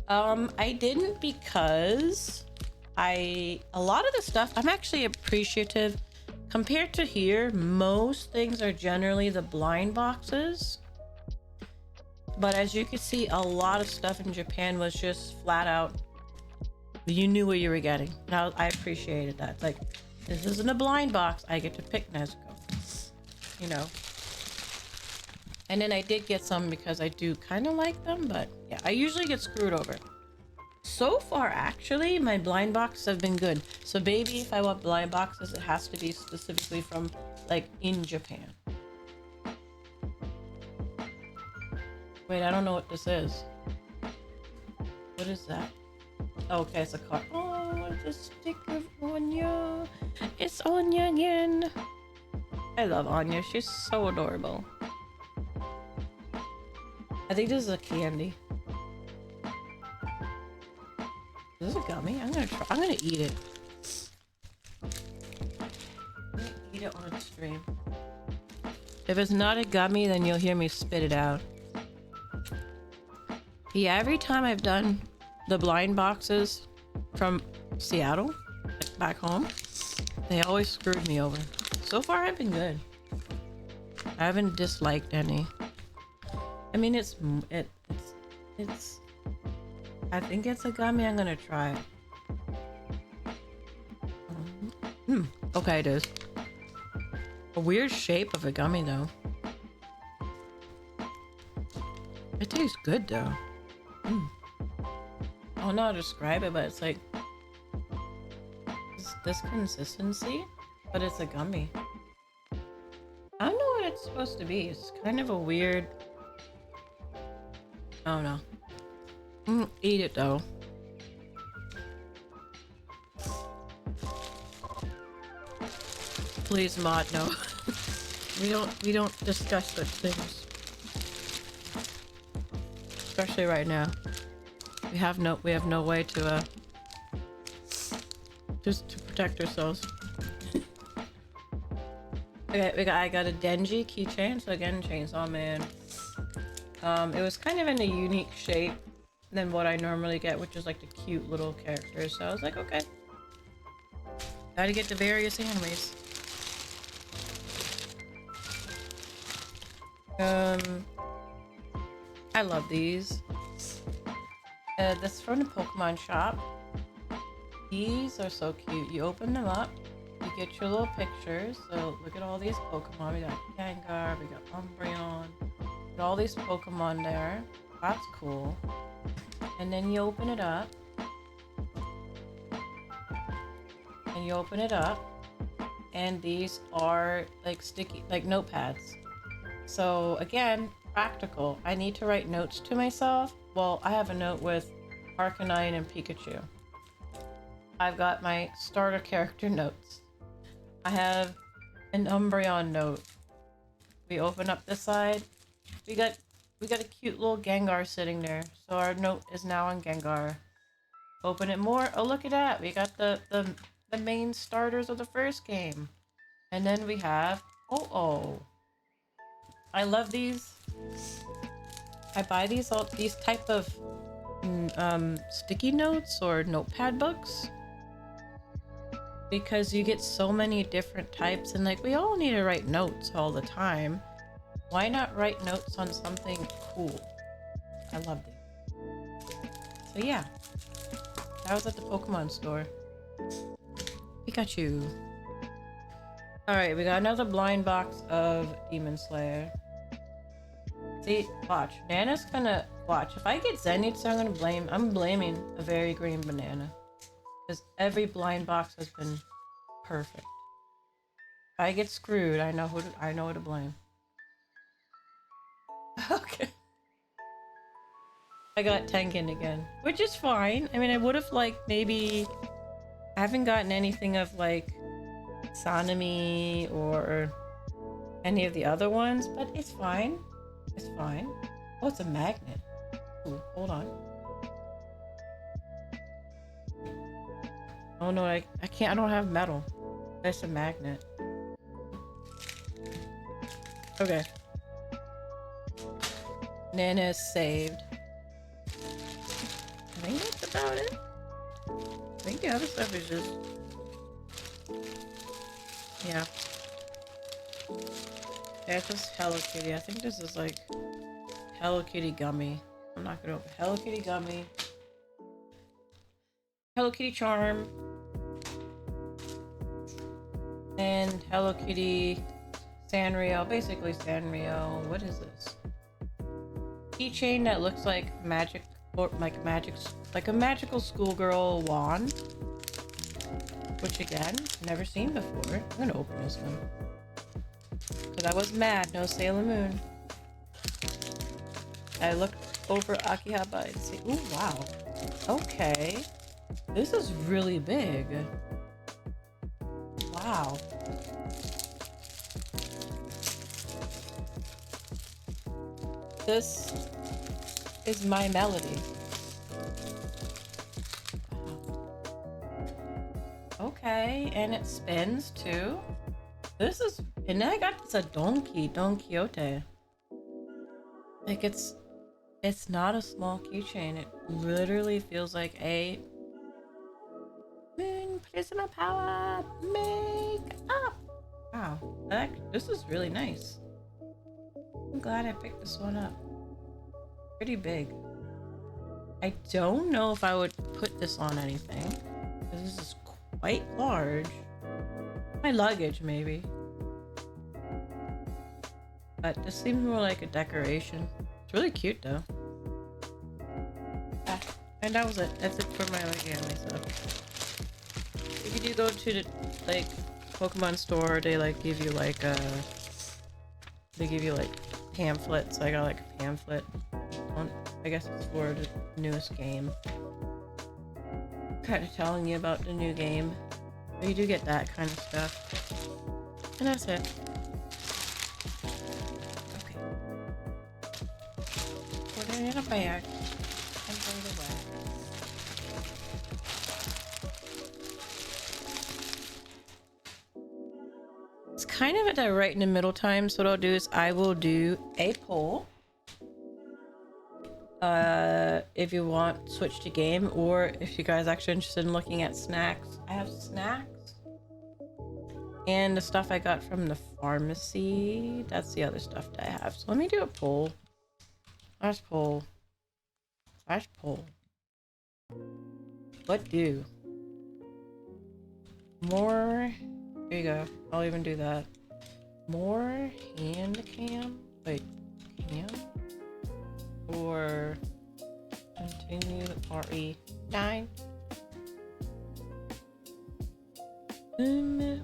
A: I didn't because a lot of the stuff, I'm actually appreciative. Compared to here, most things are generally the blind boxes. But as you can see, a lot of stuff in Japan was just flat out, you knew what you were getting. Now I appreciated that. Like, this isn't a blind box, I get to pick Nezuko. You know. And then I did get some because I do kind of like them, but yeah, I usually get screwed over. So far, actually, my blind boxes have been good. So baby, if I want blind boxes, it has to be specifically from, like, in Japan. Wait, I don't know what this is. What is that? Oh, okay, it's a card. Oh, it's a sticker of Anya. It's Anya again. I love Anya. She's so adorable. I think this is a candy. Is this a gummy? I'm gonna eat it. I'm gonna eat it on stream. If it's not a gummy, then you'll hear me spit it out. Yeah, every time I've done the blind boxes from Seattle, like back home, they always screwed me over. So far, I've been good. I haven't disliked any. I mean, it's. I think it's a gummy. I'm gonna try it. Okay, it is. A weird shape of a gummy, though. It tastes good, though. I don't know how to describe it, but it's like this consistency, but it's a gummy. I don't know what it's supposed to be. It's kind of a weird. I don't know. Eat it though. Please, mod, no. we don't discuss such things. Especially right now. We have no way to just to protect ourselves. Okay, I got a Denji keychain, so again, Chainsaw Man. It was kind of in a unique shape. than what I normally get, which is like the cute little characters. So I was like, okay, gotta get the various animes. I love these. This is from the Pokemon shop. These are so cute. You open them up, you get your little pictures. So look at all these Pokemon. We got Gengar, we got Umbreon, got all these Pokemon there. That's cool. And then you open it up. And these are like sticky, like notepads. So again, practical. I need to write notes to myself. Well, I have a note with Arcanine and Pikachu. I've got my starter character notes. I have an Umbreon note. We open up this side. We got a cute little Gengar sitting there. So our note is now on Gengar. Open it more. Oh, look at that. We got the main starters of the first game. And then we have Oh. I love these. I buy these type of sticky notes or notepad books because you get so many different types, and like we all need to write notes all the time. Why not write notes on something cool? I love these. So yeah, I was at the Pokemon store. Pikachu. Alright, we got another blind box of Demon Slayer. See, watch. Nana's gonna watch. If I get Zenitsu, I'm blaming a very green banana. Because every blind box has been perfect. If I get screwed, I know who to blame. Okay. I got Tengen again, which is fine. I mean, I would have liked maybe... I haven't gotten anything of like Sanemi or any of the other ones, but it's fine. It's fine. Oh, it's a magnet. Ooh, hold on. Oh no, I can't. I don't have metal. That's a magnet. Okay. Nana is saved. I think that's about it. I think the other stuff is just... Yeah. Yeah, it's just Hello Kitty. I think this is like Hello Kitty gummy. I'm not gonna open Hello Kitty gummy. Hello Kitty charm. And Hello Kitty Sanrio. Basically Sanrio. What is this? Keychain that looks like magic, or like a magical schoolgirl wand. Which again, never seen before. I'm gonna open this one. Because I was mad, no Sailor Moon. I looked over Akihabara and see, ooh, wow. Okay. This is really big. Wow. This is my melody. Okay, and it spins too. This is, and then I got this a Don Quixote. Like it's not a small keychain. It literally feels like a moon prisma power make up. Wow, this is really nice. I'm glad I picked this one up. Pretty big. I don't know if I would put this on anything, because this is quite large. My luggage, maybe. But this seems more like a decoration. It's really cute, though. Ah, and that was it. That's it for my like anime stuff. If you do go to the like Pokemon store, they like give you like pamphlets. So I got like a pamphlet. I guess it's for the newest game. Kind of telling you about the new game. So you do get that kind of stuff. And that's it. Okay. Put it in a bag and throw it away. It's kind of at that right in the middle time, so what I'll do is I will do a poll. if you want, switch to game, or if you guys are actually interested in looking at snacks, I have snacks and the stuff I got from the pharmacy. That's the other stuff that I have. So let me do a poll. Last poll. Last poll. What do? More. There you go. I'll even do that. More hand cam. Wait, cam? Or continue RE9.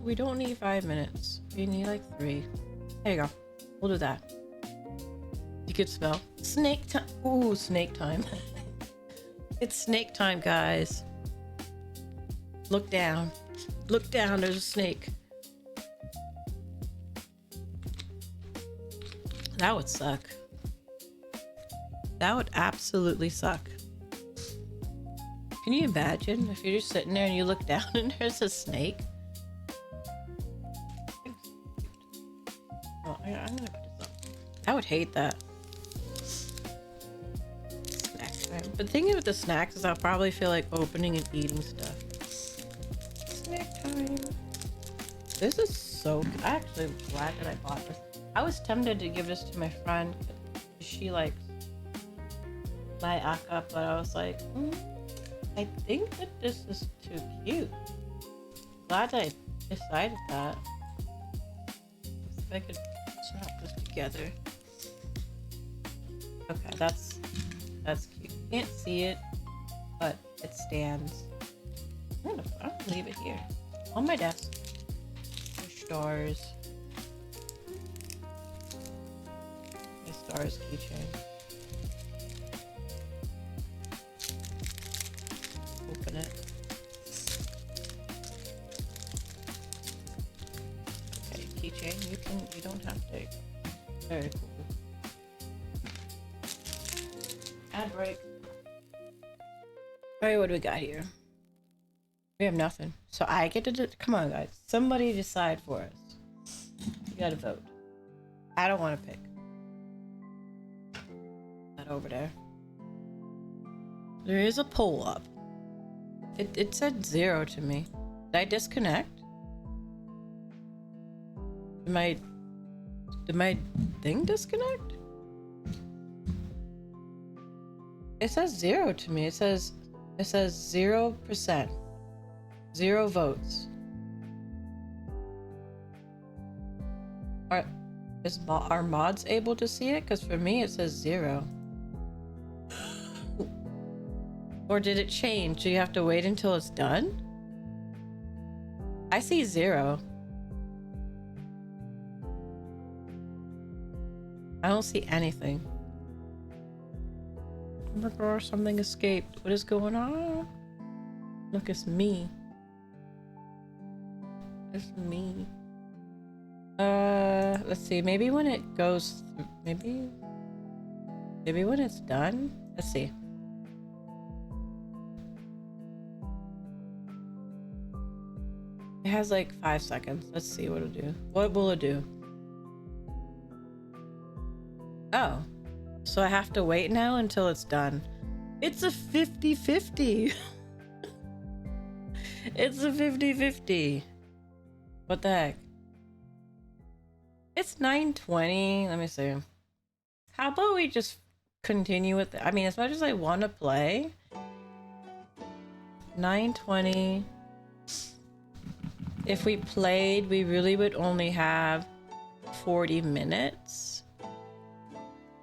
A: We don't need 5 minutes. We need like 3. There you go. We'll do that. You could smell snake time. Ooh, snake time. It's snake time, guys. Look down. Look down. There's a snake. That would suck. That would absolutely suck. Can you imagine if you're just sitting there and you look down and there's a snake? Oh, I'm gonna put this up. I would hate that. Snack time. But the thing with the snacks is I'll probably feel like opening and eating stuff. Snack time. This is so good. I'm actually glad that I bought this. I was tempted to give this to my friend. She likes my aka, but I was like, I think that this is too cute. Glad I decided that. If I could snap this together. Okay, that's cute. Can't see it, but it stands. I'm gonna leave it here on my desk. Stars. My stars keychain. Open it. Okay, keychain. You don't have to. Very cool. Ad break. Alright, what do we got here? We have nothing. So I get to come on, guys. Somebody decide for us. You gotta vote. I don't want to pick. That over there. There is a poll up. It said 0 to me. Did I disconnect? Did my thing disconnect? It says 0 to me. It says 0%. 0 votes. Are mods able to see it? Because for me it says 0. Or did it change? Do you have to wait until it's done? I see 0. I don't see anything. Oh my gosh, something escaped. What is going on? Look, it's me. It's me. Let's see. Maybe when it goes through, maybe when it's done. Let's see. It has like 5 seconds. Let's see what it'll do. What will it do? Oh, so I have to wait now until it's done. It's a 50-50. It's a 50-50. What the heck? It's 9:20. Let me see. How about we just continue with I mean, as much as I want to play. 9:20. If we played, we really would only have 40 minutes.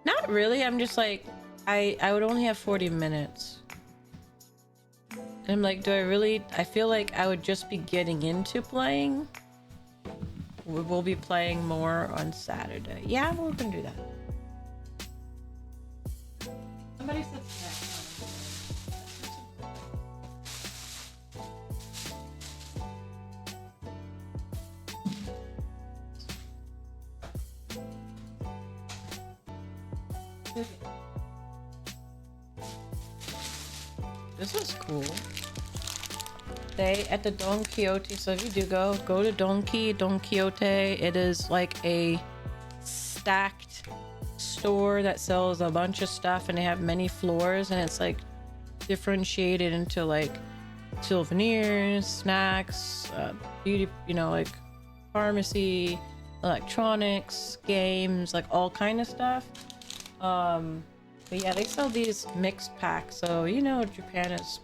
A: Not really. I'm just like, I would only have 40 minutes. And I'm like, I feel like I would just be getting into playing. We'll be playing more on Saturday. Yeah, we're gonna do that. Somebody said snack. This is cool. They at the Don Quixote. So if you do go to Don Quixote. It is like a stacked store that sells a bunch of stuff, and they have many floors, and it's like differentiated into like souvenirs, snacks, beauty, you know, like pharmacy, electronics, games, like all kind of stuff. But yeah, they sell these mixed packs. So you know, Japan is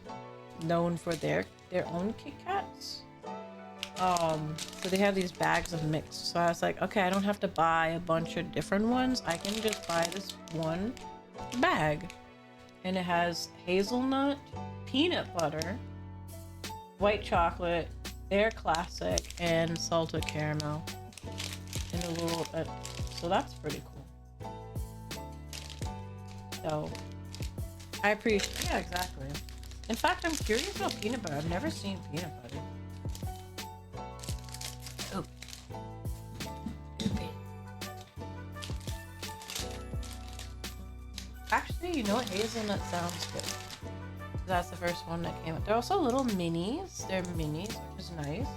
A: known for their own Kit Kats. So they have these bags of mixed. So I was like, okay, I don't have to buy a bunch of different ones. I can just buy this one bag, and it has hazelnut, peanut butter, white chocolate, their classic, and salted caramel in a little bit. So that's pretty cool. So I appreciate, yeah, exactly. In fact, I'm curious about peanut butter. I've never seen peanut butter. Oh. Okay. Actually, you know what? Hazelnut sounds good. That's the first one that came up. They're also little minis. They're minis, which is nice.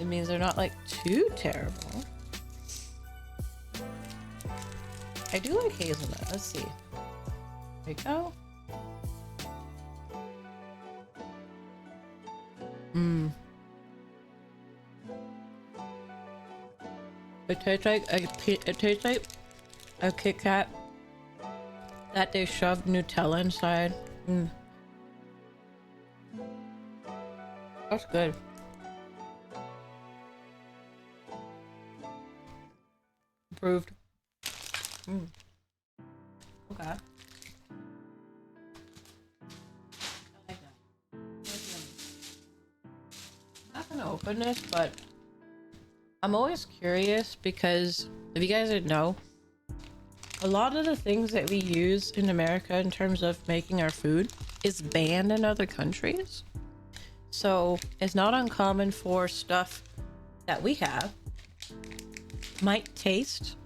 A: It means they're not like too terrible. I do like hazelnut. Let's see. There we go. It tastes like a Kit Kat that they shoved Nutella inside. That's good. Approved. Okay. I like that. Not gonna open this, but I'm always curious because if you guys didn't know, a lot of the things that we use in America in terms of making our food is banned in other countries. So it's not uncommon for stuff that we have might taste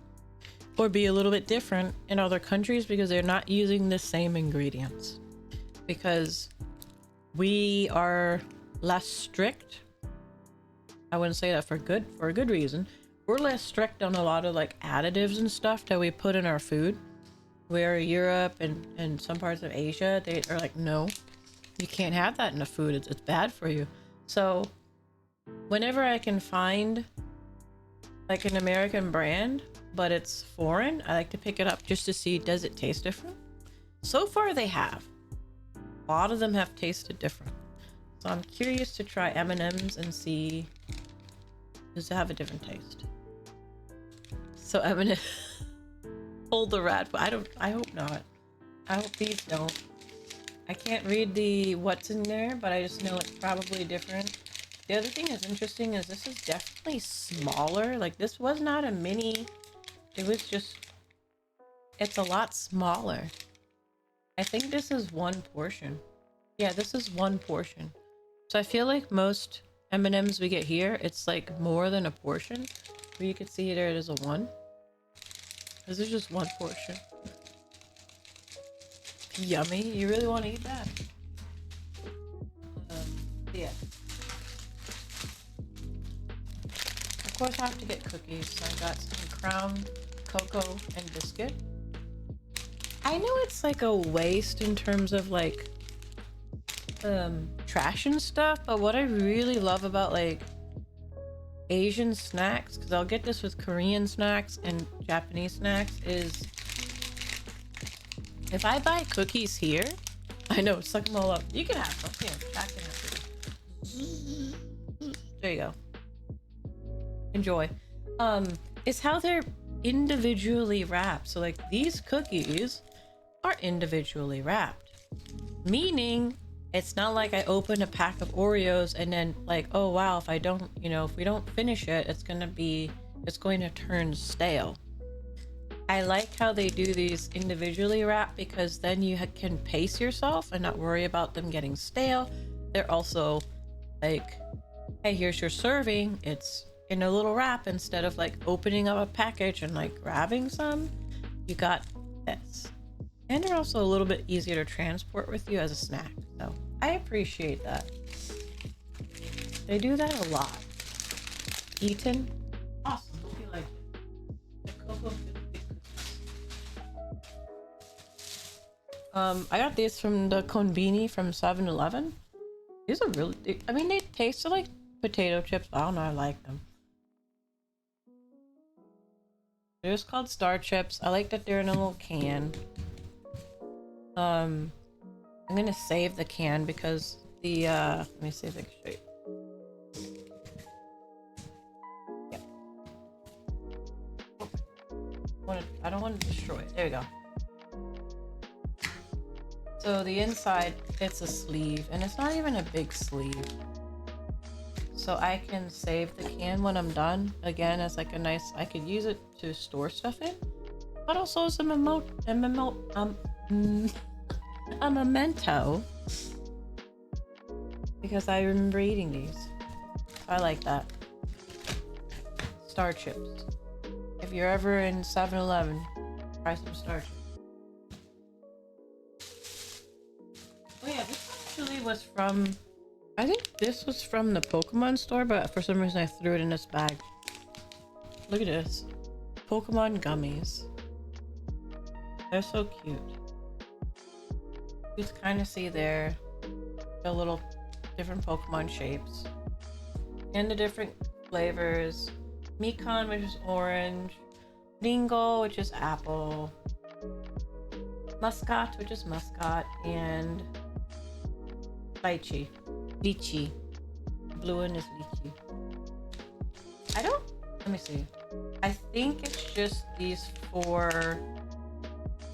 A: or be a little bit different in other countries because they're not using the same ingredients. Because we are less strict. I wouldn't say that for a good reason. We're less strict on a lot of like additives and stuff that we put in our food. Where Europe and some parts of Asia, they are like, no, you can't have that in the food. It's bad for you. So whenever I can find like an American brand, but it's foreign, I like to pick it up just to see, does it taste different? So far they have. A lot of them have tasted different. So I'm curious to try M&Ms and see, does it have a different taste? So M&M, hold the rat. I hope not. I hope these don't. I can't read the what's in there, but I just know it's probably different. The other thing that's interesting is this is definitely smaller. Like this was not a mini. It was just, it's a lot smaller. I think this is one portion. Yeah, this is one portion. So I feel like most M&Ms we get here, it's like more than a portion. Where you can see there it is a one. This is just one portion. Yummy. You really want to eat that? Yeah. Of course I have to get cookies. So I got some Crown, cocoa, and biscuit. I know it's like a waste in terms of like trash and stuff, but what I really love about like Asian snacks, because I'll get this with Korean snacks and Japanese snacks, is if I buy cookies here, I know, suck them all up. You can have them. Here, Jack can have them. There you go. Enjoy. It's how they're individually wrapped. So like these cookies are individually wrapped, meaning it's not like I open a pack of Oreos and then like, oh wow, if I don't, you know, if we don't finish it, it's going to turn stale. I like how they do these individually wrapped because then you can pace yourself and not worry about them getting stale. They're also like, hey, here's your serving. It's in a little wrap instead of like opening up a package and like grabbing some. You got this. And they're also a little bit easier to transport with you as a snack. So I appreciate that. They do that a lot. Eaton, awesome. Hope you like it. The cocoa biscuit cookies. I got these from the Konbini from 7-Eleven. These are really, I mean, they taste like potato chips. I don't know, I like them. They're just called Star Chips. I like that they're in a little can. I'm gonna save the can because the, let me see if I can show you. I don't want to destroy it. There you go. So the inside, it's a sleeve, and it's not even a big sleeve. So I can save the can when I'm done. Again, as like a nice, I could use it to store stuff in, but also as a a memento. Because I remember eating these. I like that. Star Chips. If you're ever in 7-Eleven, try some Star Chips. Oh yeah, this actually was from... I think this was from the Pokemon store, but for some reason I threw it in this bag. Look at this. Pokemon gummies. They're so cute. You can kind of see there the little different Pokemon shapes. And the different flavors. Mikan, which is orange. Ringo, which is apple. Muscat, which is muscat. And lychee. Lychee. Blue one is lychee. I don't... Let me see. I think it's just these 4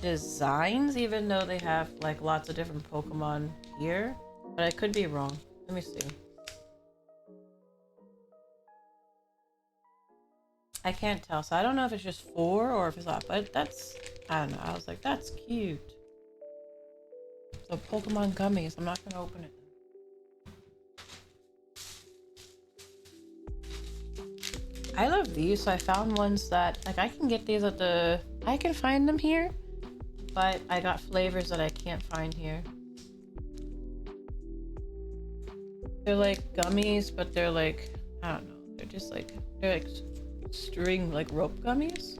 A: designs, even though they have like lots of different Pokemon here. But I could be wrong. Let me see. I can't tell, so I don't know if it's just 4 or if it's not, but that's, I don't know, I was like, that's cute. So Pokemon gummies, I'm not gonna open it. I love these, so I found ones that, like I can get these at the, I can find them here, but I got flavors that I can't find here. They're like gummies, but they're like, I don't know, they're just like, they're like string, like rope gummies.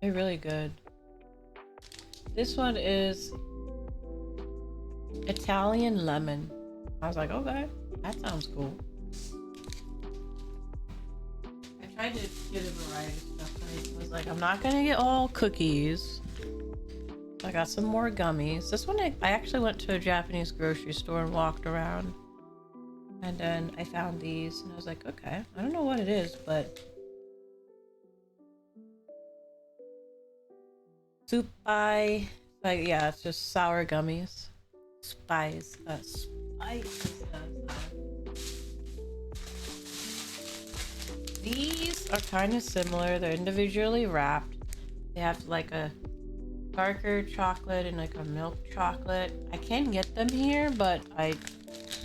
A: They're really good. This one is Italian lemon. I was like, okay, that sounds cool. I tried to get a variety of stuff, but I was like, I'm not gonna get all cookies. So I got some more gummies. This one, I actually went to a Japanese grocery store and walked around. And then I found these and I was like, okay, I don't know what it is, but... Supai. Like, yeah, it's just sour gummies. Spice. These are kind of similar. They're individually wrapped. They have like a darker chocolate and like a milk chocolate. I can get them here, but I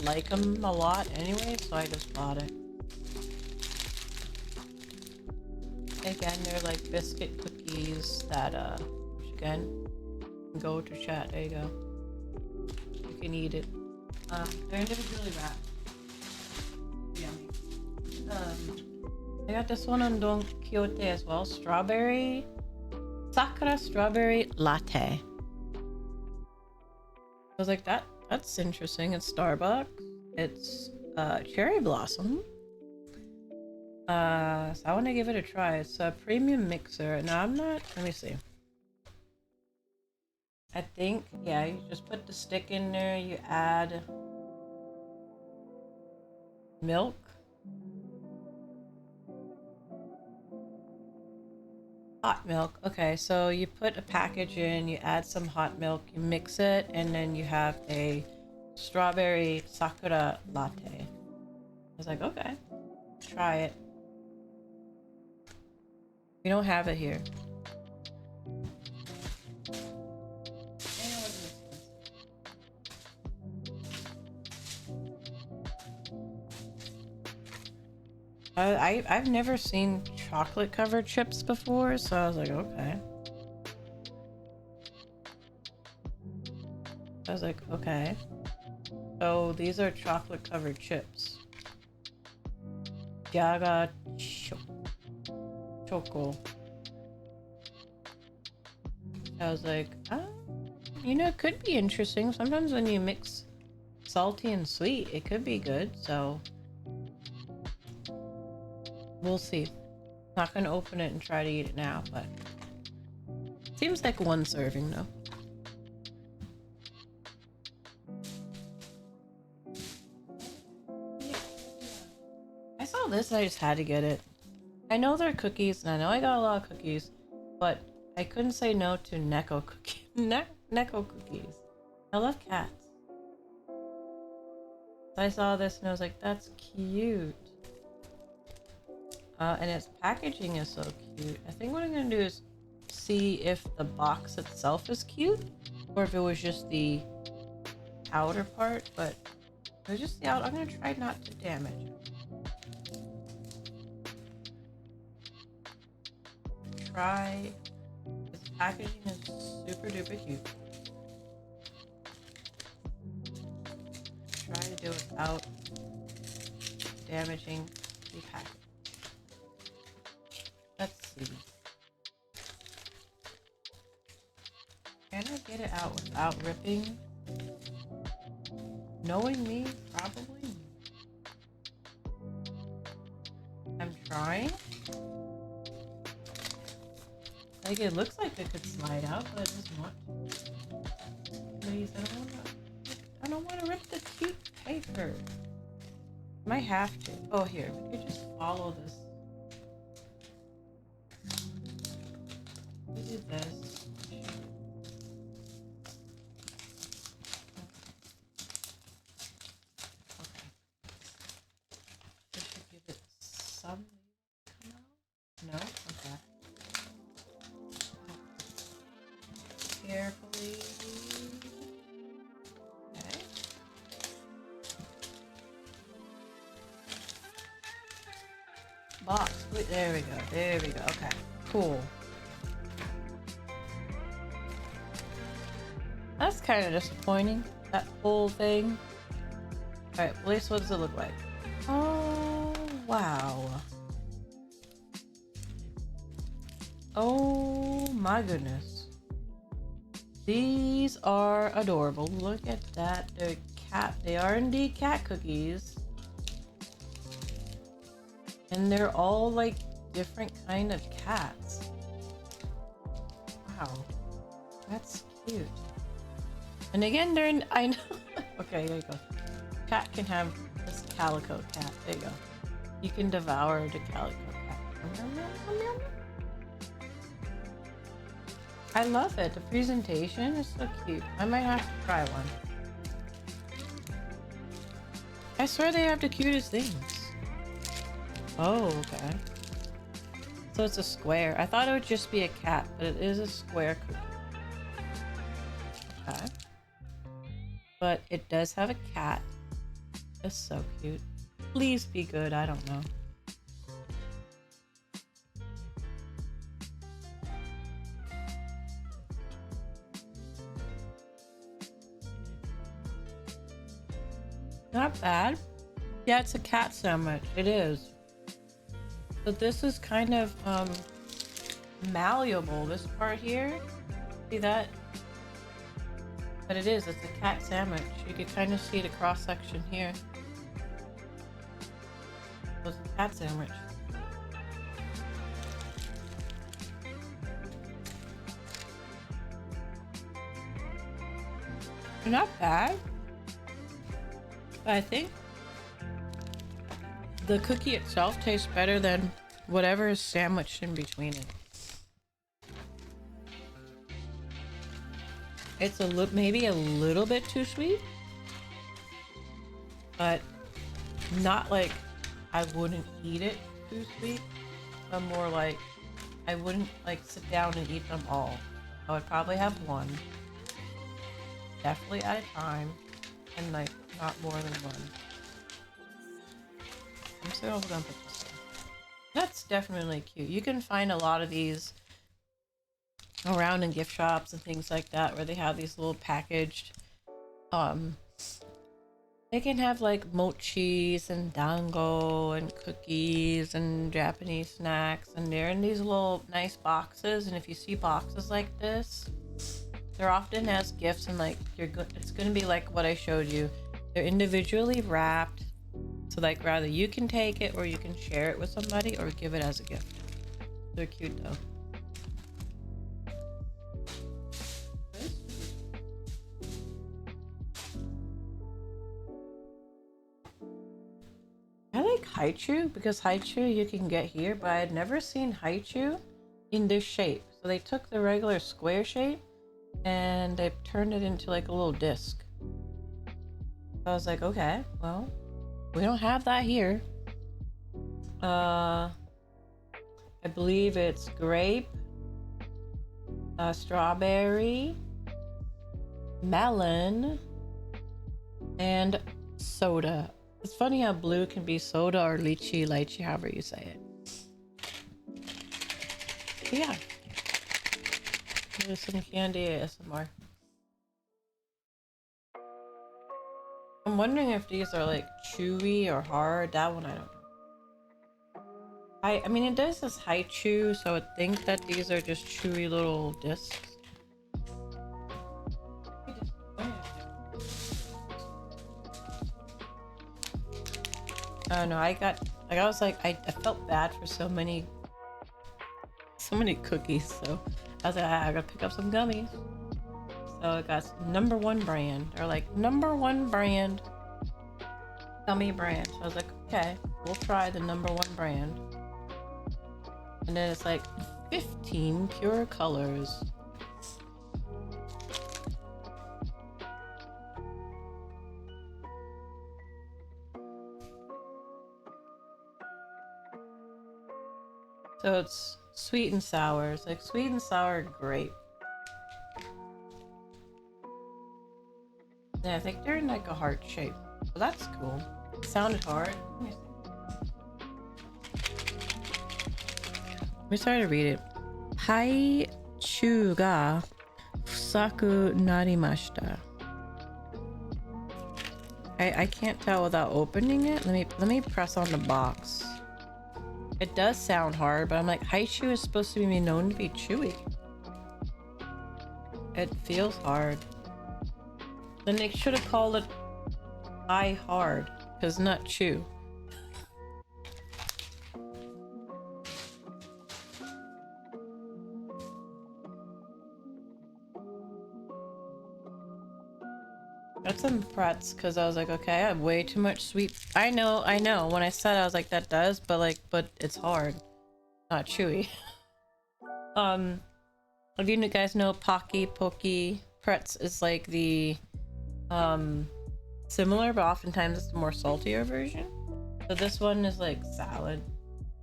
A: like them a lot anyway, so I just bought it. Again, they're like biscuit cookies that, which again, go to chat. There you go. You can eat it. They're individually wrapped. Yummy. I got this one on Don Quixote as well. Strawberry. Sakura strawberry latte. I was like, that's interesting. It's Starbucks. It's cherry blossom. So I want to give it a try. It's a premium mixer. Now I'm not, let me see. I think, yeah, you just put the stick in there, you add milk. Hot milk. Okay, so you put a package in, you add some hot milk, you mix it, and then you have a strawberry sakura latte. I was like, okay, try it. We don't have it here. I've never seen chocolate covered chips before, so I was like, okay. I was like, okay. So these are chocolate covered chips. Yaga Choco. I was like, ah. you know, it could be interesting. Sometimes when you mix salty and sweet, it could be good, so we'll see. Not gonna open it and try to eat it now, but seems like one serving though. I saw this and I just had to get it. I know they're cookies, and I know I got a lot of cookies, but I couldn't say no to Neko cookies. Neko cookies. I love cats. So I saw this and I was like, that's cute. And its packaging is so cute. I think what I'm gonna do is see if the box itself is cute, or if it was just the outer part, but it was just the outer. I'm gonna try not to damage it. Try. Its packaging is super duper cute. Try to do it without damaging the package. Let's see. Can I get it out without ripping? Knowing me, probably. I'm trying. Like, it looks like it could slide out, but it doesn't want to. Please, I don't want to rip the cute paper. Might have to. Oh, here, we could just follow this. We do this. Okay. This should give it some. No? Okay. Carefully. Okay. Box. Wait, there we go. There we go. Okay. Cool. That's kind of disappointing. That whole thing. Alright, at least what does it look like? Oh, wow. Oh my goodness. These are adorable. Look at that. They're cat. They are indeed cat cookies. And they're all like different kind of cats. Wow. That's cute. And again, they're in, I know. Okay, there you go. Cat can have this calico cat. There you go. You can devour the calico cat. I love it. The presentation is so cute. I might have to try one. I swear they have the cutest things. Oh, okay. So it's a square. I thought it would just be a cat, but it is a square cookie. Okay. But it does have a cat. It's so cute. Please be good. I don't know. Not bad. Yeah, it's a cat sandwich. It is. But this is kind of malleable. This part here. See that? But it is. It's a cat sandwich. You can kind of see the cross section here. It's a cat sandwich. They're not bad. But I think the cookie itself tastes better than whatever is sandwiched in between it. It's maybe a little bit too sweet, but not like I wouldn't eat it too sweet, but more like I wouldn't like sit down and eat them all. I would probably have one, definitely at a time, and like not more than one. I'm still gonna put this in. That's definitely cute. You can find a lot of these around in gift shops and things like that, where they have these little packaged they can have like mochis and dango and cookies and Japanese snacks, and they're in these little nice boxes. And if you see boxes like this, they're often as gifts, and like it's gonna be like what I showed you. They're individually wrapped, so like rather you can take it or you can share it with somebody or give it as a gift. They're cute though. I like haichu because haichu you can get here, but I had never seen haichu in this shape. So they took the regular square shape and they turned it into like a little disc. I was like, okay, well, we don't have that here. I believe it's grape, strawberry, melon, and soda. It's funny how blue can be soda or lychee, however you say it. But yeah. There's some candy ASMR. I'm wondering if these are like chewy or hard. That one I don't know. I mean it does this high chew, so I would think that these are just chewy little discs. Oh no, I was like I felt bad for so many cookies, so I was like I gotta pick up some gummies. So I got #1 brand, or like #1 brand gummy brand. So I was like, okay, we'll try the #1 brand. And then it's like 15 pure colors. So it's sweet and sour. It's like sweet and sour grape. Yeah, I think they're in like a heart shape. So that's cool. It sounded hard. Let me try to read it. Haichu ga fusaku narimashita. I can't tell without opening it. Let me press on the box. It does sound hard, but I'm like, haichu is supposed to be known to be chewy. It feels hard. Then they should have called it I hard, because not chew. Got some pretz because I was like, okay, I have way too much sweet. I know. When I said I was like, that does, but it's hard, not chewy. If you guys know Pocky Pokey pretz is like the similar, but oftentimes it's the more saltier version. So this one is like salad,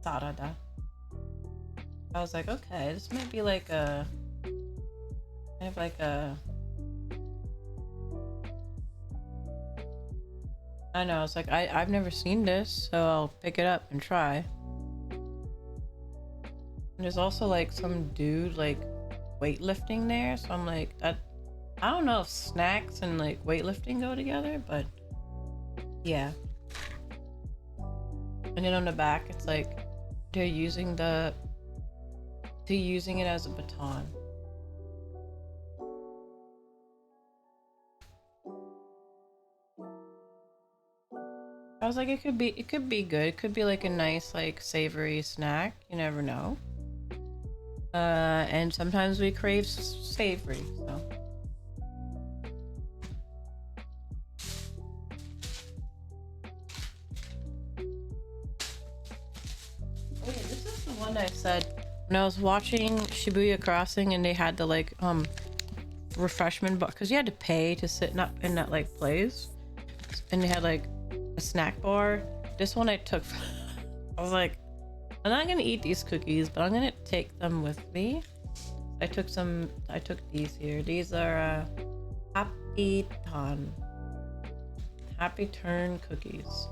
A: sarada. I was like, okay, this might be like a, I have like a. I know, it's like I've never seen this, so I'll pick it up and try. And there's also like some dude like weightlifting there, so I'm like, that I don't know if snacks and like weightlifting go together, but yeah. And then on the back it's like they're using it as a baton. I was like, it could be good. It could be like a nice like savory snack. You never know. And sometimes we crave savory, so. Oh yeah, this is the one I said when I was watching Shibuya Crossing, and they had the like refreshment box because you had to pay to sit not in that like place, and they had like a snack bar. This one I took. I was like, I'm not gonna eat these cookies, but I'm gonna take them with me. I took these here. These are Happy Turn cookies.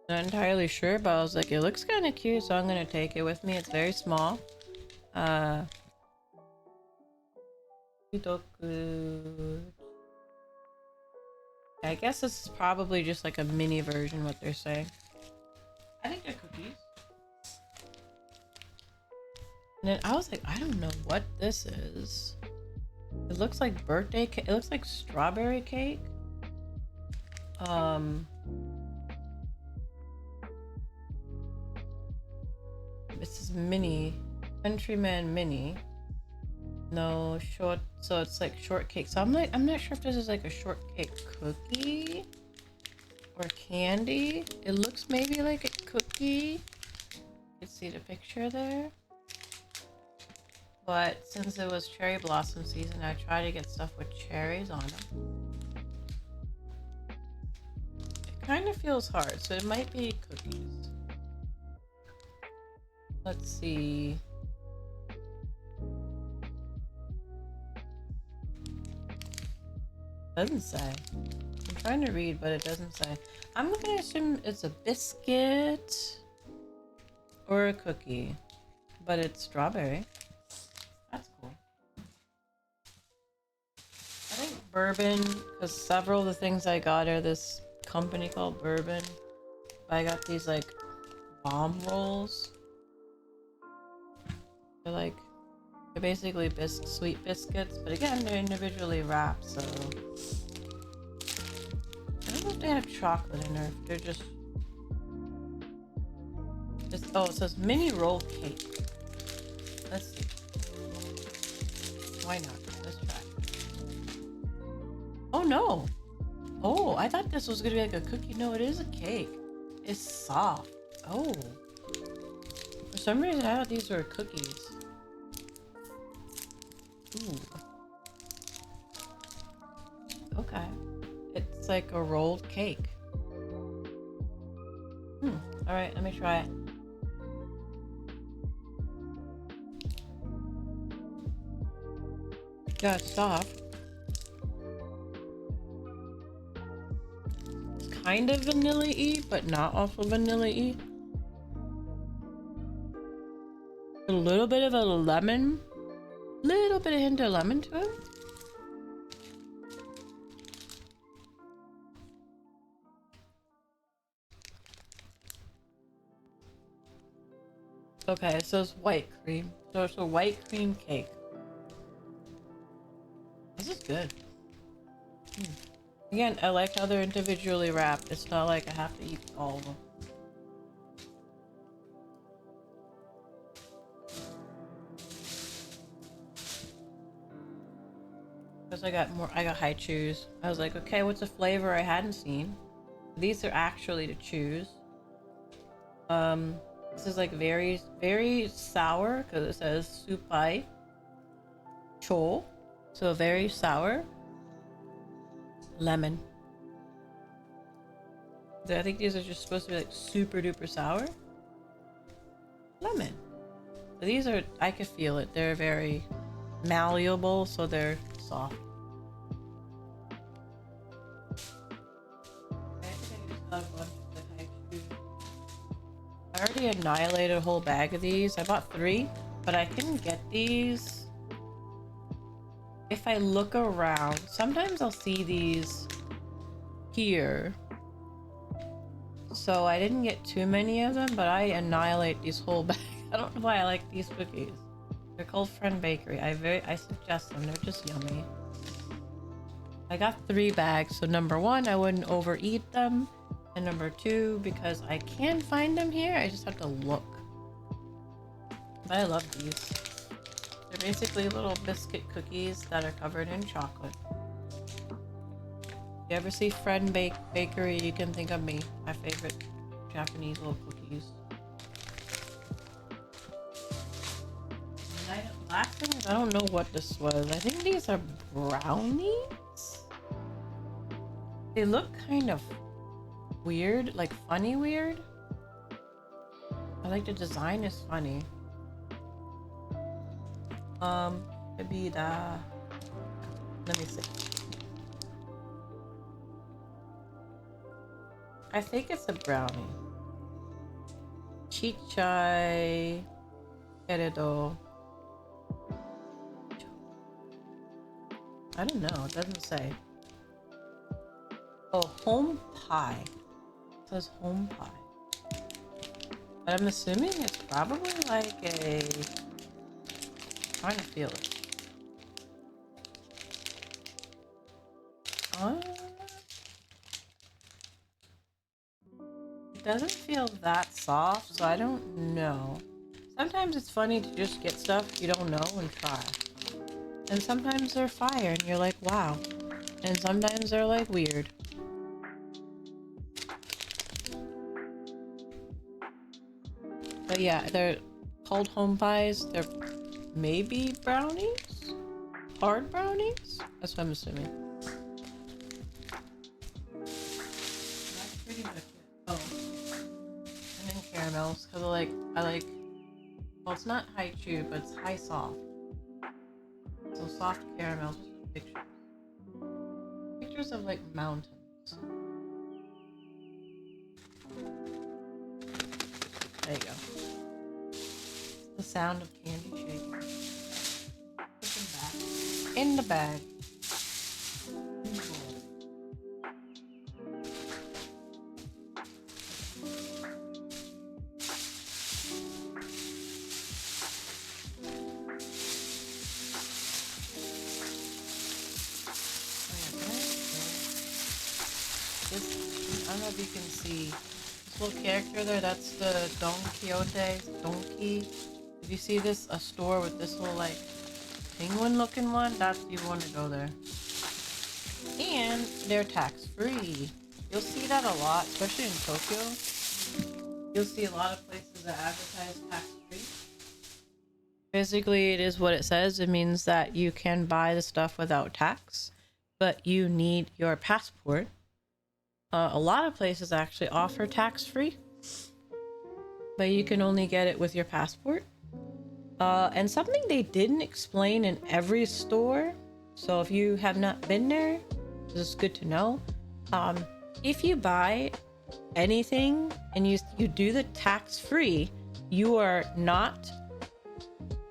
A: Not entirely sure, but I was like, it looks kind of cute, so I'm gonna take it with me. It's very small. I guess this is probably just like a mini version, what they're saying. I think they're cookies. And then I was like, I don't know what this is. It looks like birthday cake. It looks like strawberry cake. This is mini, Countryman mini. No short, so it's like shortcake. So I'm not sure if this is like a shortcake cookie or candy. It looks maybe like a cookie. You can see the picture there. But since it was cherry blossom season, I try to get stuff with cherries on them. It kind of feels hard, so it might be cookies. Let's see. Doesn't say. I'm trying to read, but it doesn't say. I'm gonna assume it's a biscuit or a cookie, but it's strawberry. That's cool. I think bourbon, because several of the things I got are this company called Bourbon. I got these like bomb rolls. They're basically sweet biscuits, but again, they're individually wrapped, so I don't know if they have chocolate in there. If they're just oh, it says mini roll cake. Let's see. Why not? Let's try. Oh no! Oh, I thought this was gonna be like a cookie. No, it is a cake. It's soft. Oh. For some reason, I thought these were cookies. Ooh. Okay. It's like a rolled cake. Alright, let me try it. Yeah, it's soft. It's kind of vanilla-y, but not also vanilla-y. A little bit of a lemon. Little bit of hint of lemon to it. Okay, so it's white cream. So it's a white cream cake. This is good. Again, I like how they're individually wrapped. It's not like I have to eat all of them. Because I got high chews. I was like, okay, what's a flavor I hadn't seen? These are actually to choose. This is like very, very sour because it says supai cho. So very sour. Lemon. I think these are just supposed to be like super duper sour. Lemon. So these are, I can feel it. They're very malleable, so they're soft. I already annihilated a whole bag of these. I bought 3, but I can get these if I look around. Sometimes I'll see these here. So I didn't get too many of them, but I annihilate these whole bag. I don't know why I like these cookies. They're called Friend Bakery. I suggest them. They're just yummy. I got 3 bags, so number 1, I wouldn't overeat them. And number 2, because I can find them here, I just have to look. But I love these. They're basically little biscuit cookies that are covered in chocolate. If you ever see Friend Bakery, you can think of me. My favorite Japanese little cookies. And last thing is, I don't know what this was. I think these are brownies? They look kind of weird, like funny weird. I like the design is funny. Maybe let me see. I think it's a brownie. Chichai keredo. I don't know, it doesn't say. Oh, home pie. It says home pie. But I'm assuming it's probably like a trying to feel it. It doesn't feel that soft, so I don't know. Sometimes it's funny to just get stuff you don't know and try. And sometimes they're fire and you're like, wow. And sometimes they're like weird. But yeah, they're called home pies. They're maybe brownies? Hard brownies? That's what I'm assuming. That's pretty much it. Oh. And then caramels, because I like, well, it's not high chew, but it's high soft. So soft caramels, just with pictures. Pictures of like mountains. There you go. The sound of candy shaking. Put them back. In the bag. In the bowl. This, I don't know if you can see this little character there. That's the Don Quixote donkey. If you see this, a store with this little like penguin looking one, that's you want to go there. And they're tax free. You'll see that a lot, especially in Tokyo. You'll see a lot of places that advertise tax free. Basically, it is what it says. It means that you can buy the stuff without tax, but you need your passport. A lot of places actually offer tax-free, but you can only get it with your passport. And something they didn't explain in every store, so if you have not been there, this is good to know. If you buy anything and you do the tax-free, you are not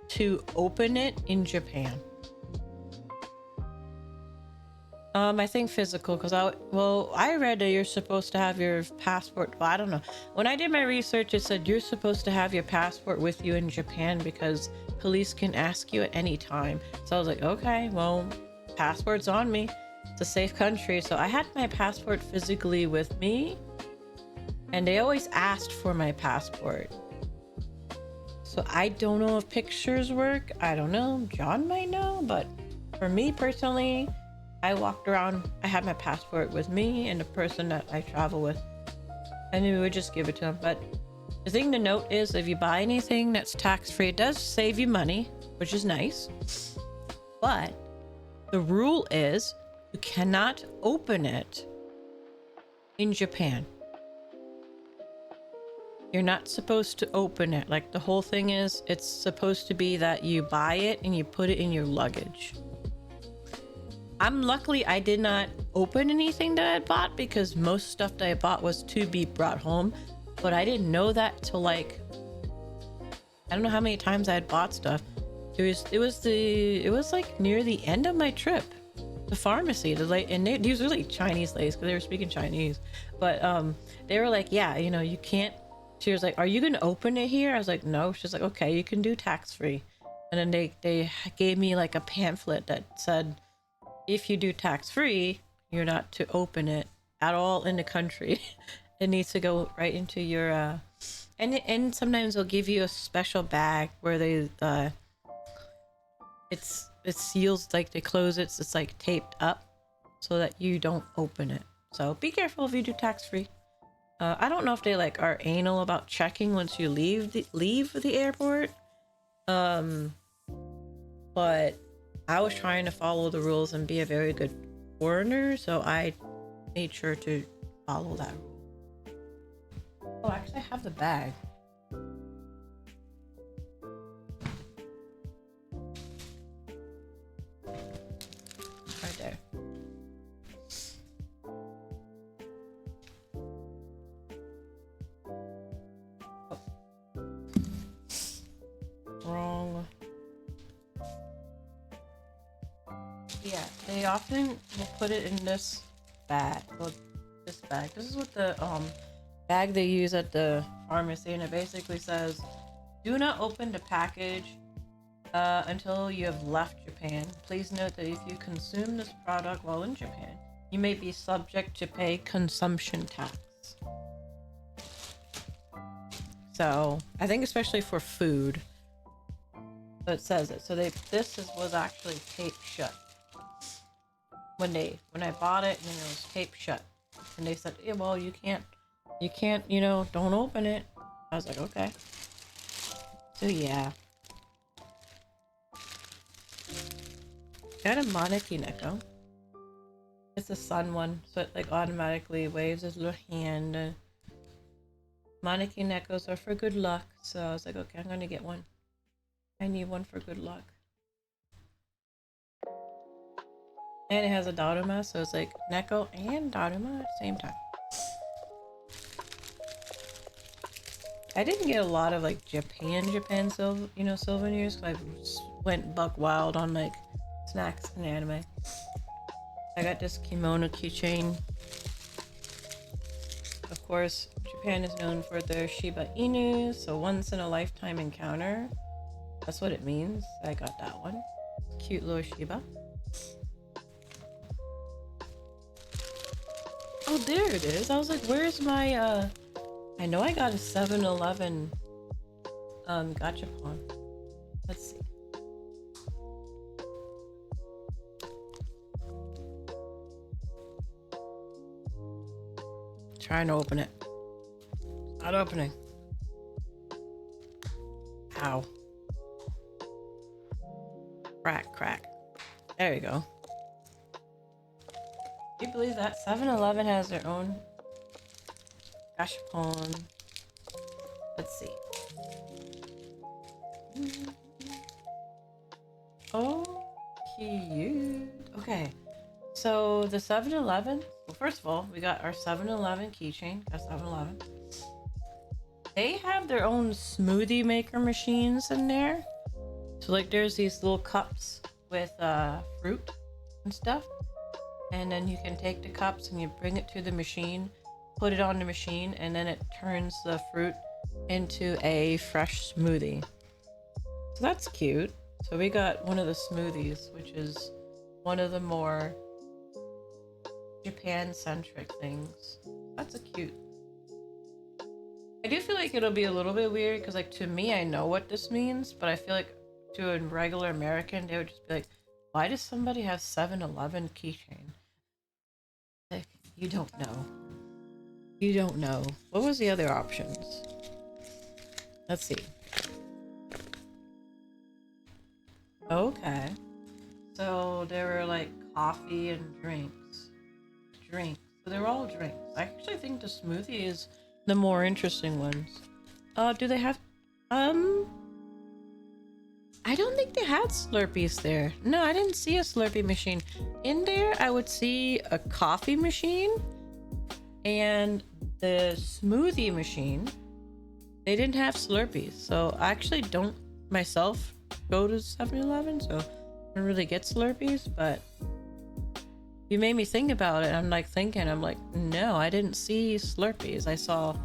A: to open it in Japan. I think physical, because I read that you're supposed to have your passport. Well, I don't know. When I did my research, it said you're supposed to have your passport with you in Japan because police can ask you at any time. So I was like, okay, well, passport's on me. It's a safe country. So I had my passport physically with me, and they always asked for my passport. So I don't know if pictures work. I don't know. John might know, but for me personally, I walked around, I had my passport with me and the person that I travel with, and we would just give it to them. But the thing to note is if you buy anything that's tax-free, it does save you money, which is nice. But the rule is you cannot open it in Japan. You're not supposed to open it. Like the whole thing is, it's supposed to be that you buy it and you put it in your luggage. Luckily I did not open anything that I bought because most stuff that I bought was to be brought home, but I didn't know that till like, I don't know how many times I had bought stuff. It was like near the end of my trip, the pharmacy, these were like Chinese ladies because they were speaking Chinese, but they were like, yeah, you know, you can't. She was like, are you gonna open it here? I was like, no. She's like, okay, you can do tax-free. And then they gave me like a pamphlet that said, if you do tax-free, you're not to open it at all in the country. It needs to go right into your and sometimes they'll give you a special bag where they it seals, like they close it, it's like taped up so that you don't open it. So be careful if you do tax-free. I don't know if they like are anal about checking once you leave the airport, but I was trying to follow the rules and be a very good foreigner, so I made sure to follow that rule. Oh, actually I have the bag. Right there. Oh. Wrong. Yeah, they often will put it in this bag. Well, this bag. This is what the bag they use at the pharmacy, and it basically says, "Do not open the package until you have left Japan. Please note that if you consume this product while in Japan, you may be subject to pay consumption tax. So I think especially for food, so it says it. So was actually taped shut when I bought it, and then it was taped shut, and they said, yeah, well, you can't, don't open it. I was like, okay. So yeah. Got a Monarchy Neko. It's a sun one, so it like automatically waves his little hand. Monarchy Nekos are for good luck, so I was like, okay, I'm gonna get one. I need one for good luck. And it has a Daruma, so it's like Neko and Daruma at the same time. I didn't get a lot of like Japan souvenirs, because I went buck wild on like snacks and anime. I got this kimono keychain. Of course, Japan is known for their Shiba Inu, so once in a lifetime encounter. That's what it means. I got that one. Cute little Shiba. Oh, there it is. I was like, where's my, I know I got a 7-Eleven, gachapon. Let's see. Trying to open it. Not opening. Ow. Crack. There you go. Do you believe that 7-Eleven has their own gashapon? Let's see. Oh, cute. Okay. So the 7-Eleven, well, first of all, we got our 7-Eleven keychain. Got 7-Eleven. They have their own smoothie maker machines in there. So like there's these little cups with fruit and stuff. And then you can take the cups and you bring it to the machine, put it on the machine, and then it turns the fruit into a fresh smoothie. So that's cute. So we got one of the smoothies, which is one of the more Japan-centric things. That's a cute. I do feel like it'll be a little bit weird because, like, to me, I know what this means, but I feel like to a regular American, they would just be like, why does somebody have 7-Eleven keychain? Like, you don't know. You don't know. What was the other options? Let's see. Okay. So there were like coffee and drinks. So they're all drinks. I actually think the smoothie is the more interesting ones. Do they have I don't think they had Slurpees there. No, I didn't see a Slurpee machine. In there, I would see a coffee machine and the smoothie machine. They didn't have Slurpees, so I actually don't myself go to 7-Eleven, so I don't really get Slurpees, but you made me think about it. I'm like, no, I didn't see Slurpees. I saw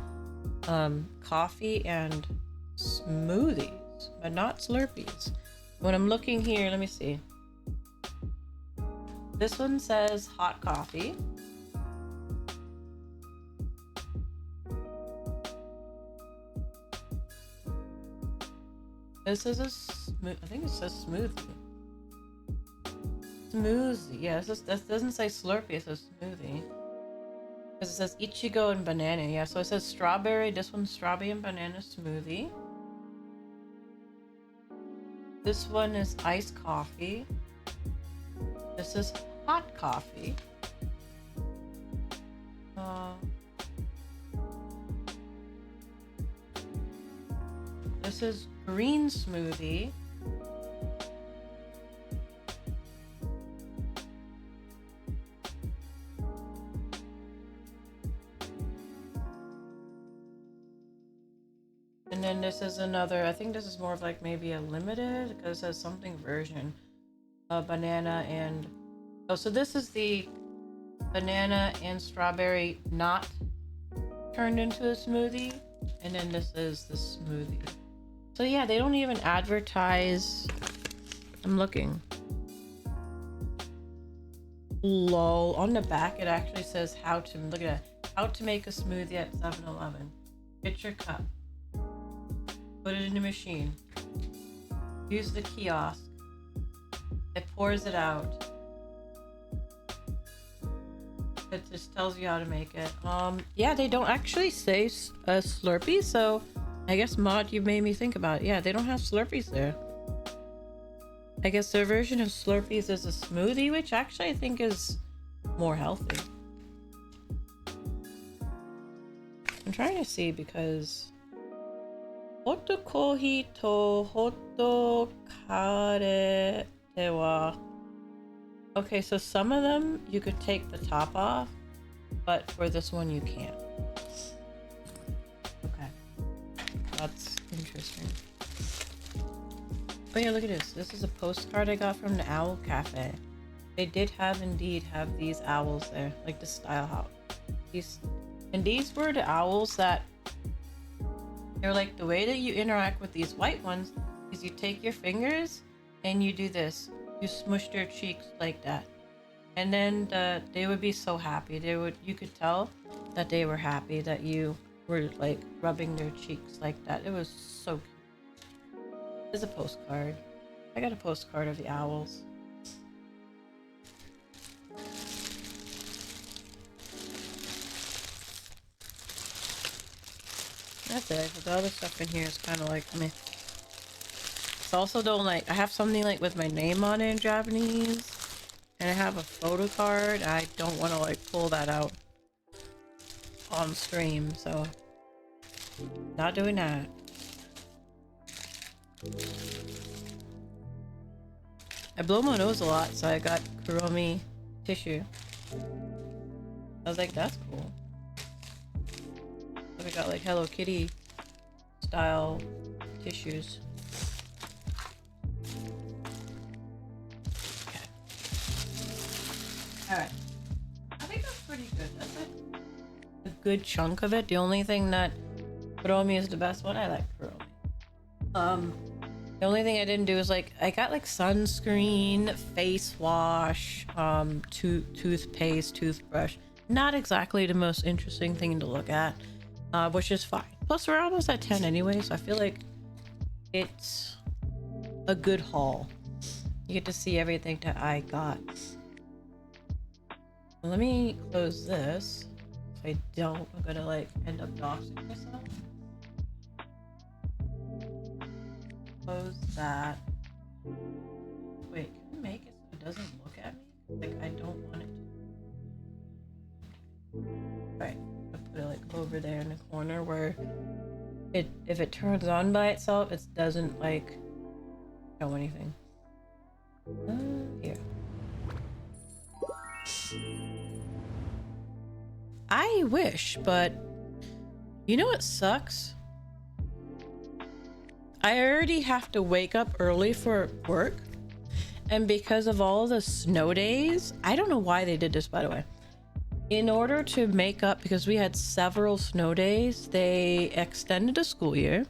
A: coffee and smoothies, but not Slurpees. When I'm looking here, let me see. This one says hot coffee. This is I think it says smoothie. Smoothie. Yeah, this doesn't say Slurpee, it says smoothie. Because it says Ichigo and banana. Yeah, so it says strawberry. This one's strawberry and banana smoothie. This one is iced coffee. This is hot coffee. This is green smoothie. And then this is another, I think this is more of like maybe a limited, because it says something version. Banana and, oh, so this is the banana and strawberry not turned into a smoothie. And then this is the smoothie. So yeah, they don't even advertise I'm looking. Lol. On the back, it actually says how to look at it. How to make a smoothie at 7-Eleven. Get your cup. Put it in the machine. Use the kiosk. It pours it out. It just tells you how to make it. Yeah, they don't actually say a Slurpee, so I guess Mod, you made me think about it. Yeah, they don't have Slurpees there. I guess their version of Slurpees is a smoothie, which actually I think is more healthy. I'm trying to see because Hoto kohi to hoto kare wa. Okay, so some of them you could take the top off, but for this one you can't. Okay, that's interesting. Oh yeah, look at this. This is a postcard I got from the Owl Cafe. They did indeed have these owls there, like the style house. These were the owls that they're like, the way that you interact with these white ones is you take your fingers and you do this. You smush their cheeks like that, and then they would be so happy. You could tell that they were happy that you were like rubbing their cheeks like that. It was so cute. There's a postcard. I got a postcard of the owls. That's it. But the other stuff in here is kind of like meh. I also don't like, I have something like with my name on it in Japanese, and I have a photo card. I don't want to like pull that out on stream, so not doing that. I blow my nose a lot, so I got Kuromi tissue. I was like, that's cool. So I got like Hello Kitty style tissues. Alright. I think that's pretty good. That's like a good chunk of it. The only thing that Kuromi is the best one. I like Kuromi. The only thing I didn't do is like I got like sunscreen, face wash, toothpaste, toothbrush. Not exactly the most interesting thing to look at, which is fine. Plus we're almost at 10 anyway, so I feel like it's a good haul. You get to see everything that I got. Let me close this. If I don't, I'm gonna like end up doxing myself. Close that. Wait, can I make it so it doesn't look at me? Like I don't want it to. Alright, I'll put it like over there in the corner where if it turns on by itself, it doesn't like show anything. Here. I wish, but you know what sucks? I already have to wake up early for work, and because of all the snow days, I don't know why they did this, by the way. In order to make up, because we had several snow days, they extended the school year.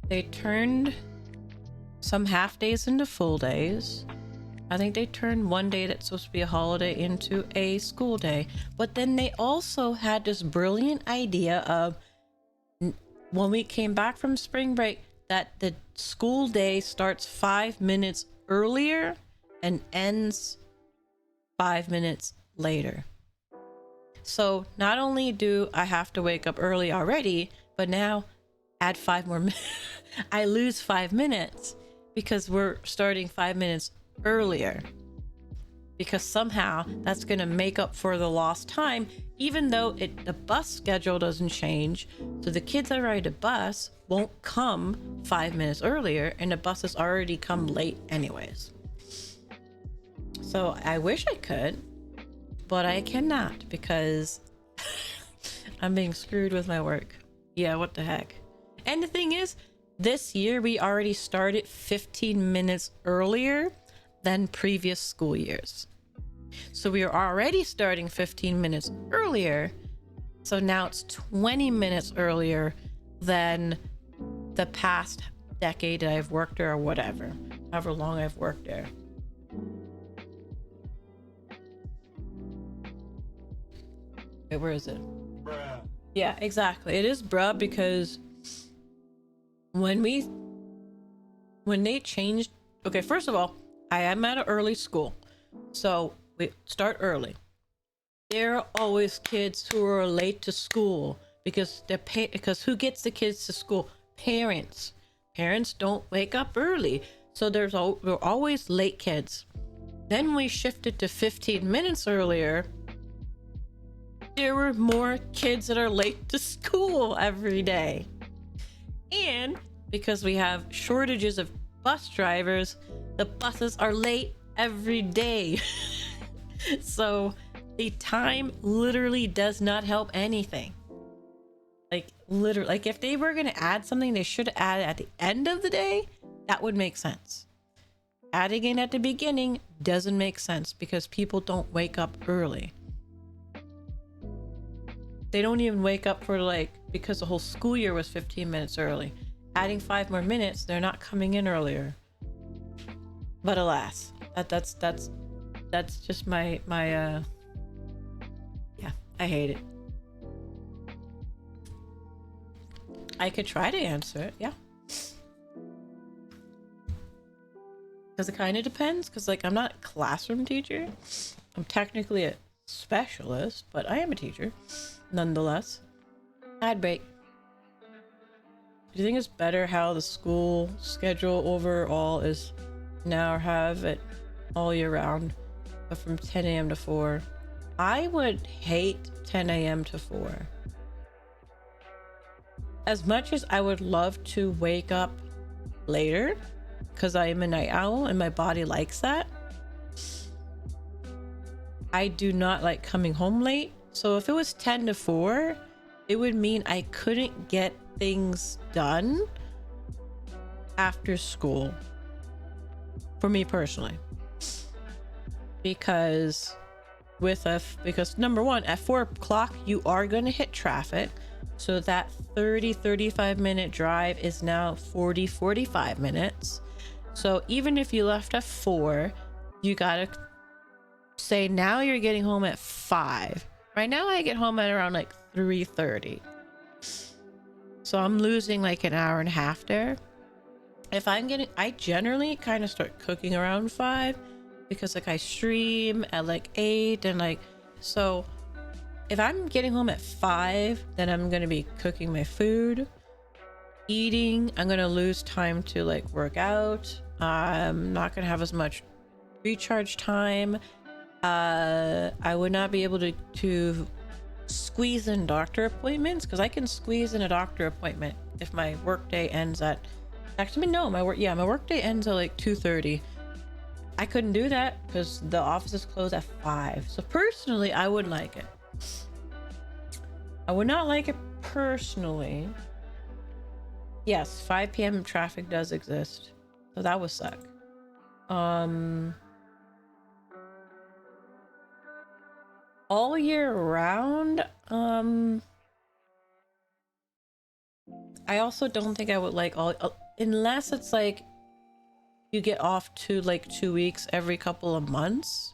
A: They turned some half days into full days. I think they turned one day that's supposed to be a holiday into a school day. But then they also had this brilliant idea of when we came back from spring break that the school day starts 5 minutes earlier and ends 5 minutes later. So not only do I have to wake up early already, but now add 5 more minutes. I lose 5 minutes because we're starting 5 minutes earlier, because somehow that's going to make up for the lost time, even though the bus schedule doesn't change. So the kids that ride the bus won't come 5 minutes earlier, and the buses already come late anyways. So I wish I could, but I cannot because I'm being screwed with my work. Yeah, what the heck. And the thing is, this year we already started 15 minutes earlier than previous school years. So we are already starting 15 minutes earlier. So now it's 20 minutes earlier than the past decade that I've worked or whatever. however long I've worked there. Wait, where is it? Bruh. Yeah, exactly. It is bruh because when they changed, okay, first of all, I am at an early school, so we start early. There are always kids who are late to school because because who gets the kids to school? Parents. Parents don't wake up early, so there are always late kids. Then we shifted to 15 minutes earlier. There were more kids that are late to school every day. And because we have shortages of bus drivers, the buses are late every day. So the time literally does not help anything. Like literally, like if they were going to add something, they should add it at the end of the day. That would make sense. Adding it at the beginning doesn't make sense because people don't wake up early. They don't even wake up for like, because the whole school year was 15 minutes early. Adding 5 more minutes, they're not coming in earlier. But alas, that's just my yeah, I hate it. I could try to answer it, yeah. Because it kind of depends, because like I'm not a classroom teacher. I'm technically a specialist, but I am a teacher nonetheless. Ad break. Do you think it's better how the school schedule overall is now, have it all year round, but from 10 a.m. to 4? I would hate 10 a.m. to 4. As much as I would love to wake up later, because I am a night owl and my body likes that, I do not like coming home late. So if it was 10 to 4, it would mean I couldn't get things done after school. For me personally. Because number one, at 4 o'clock, you are going to hit traffic. So that 35 minute drive is now 45 minutes. So even if you left at 4, you gotta say now you're getting home at 5. Right now I get home at around like 3:30. So I'm losing like an hour and a half there. I generally kind of start cooking around 5 because like I stream at like 8 and like, so if I'm getting home at 5, then I'm going to be cooking my food, eating. I'm going to lose time to like work out. I'm not going to have as much recharge time. I would not be able to squeeze in doctor appointments, because I can squeeze in a doctor appointment if my workday ends at, actually no, my workday ends at like 2:30. I couldn't do that because the offices close at 5. So personally, I would like it. I would not like it personally. Yes, 5 p.m. traffic does exist, so that would suck. All year round, I also don't think I would like unless it's like you get off to like 2 weeks every couple of months.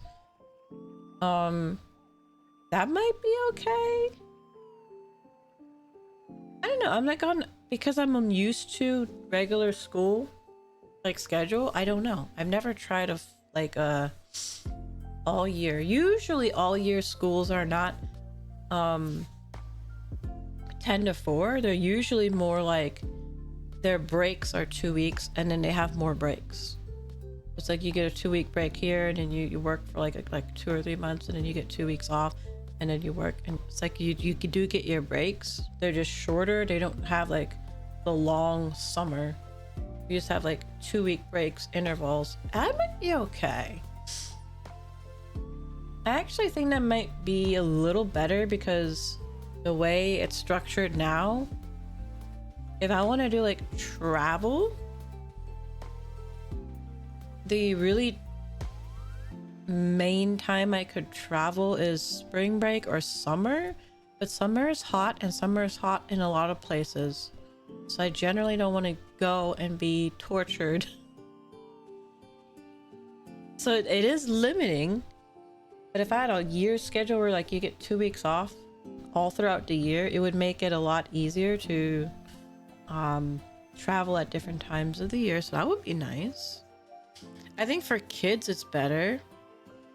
A: That might be okay. I don't know. I'm like because I'm used to regular school like schedule. I don't know. I've never tried all year. Usually all year schools are not 10 to 4. They're usually more like their breaks are 2 weeks and then they have more breaks. It's like you get a 2-week break here and then you work for like 2 or 3 months and then you get 2 weeks off and then you work, and it's like you do get your breaks. They're just shorter. They don't have like the long summer. You just have like 2-week breaks, intervals. That might be okay. I actually think that might be a little better because the way it's structured now, if I want to do like travel, the really main time I could travel is spring break or summer, but summer is hot and summer is hot in a lot of places. So I generally don't want to go and be tortured So it is limiting, but if I had a year schedule where like you get 2 weeks off all throughout the year, it would make it a lot easier to travel at different times of the year. So that would be nice. I think for kids it's better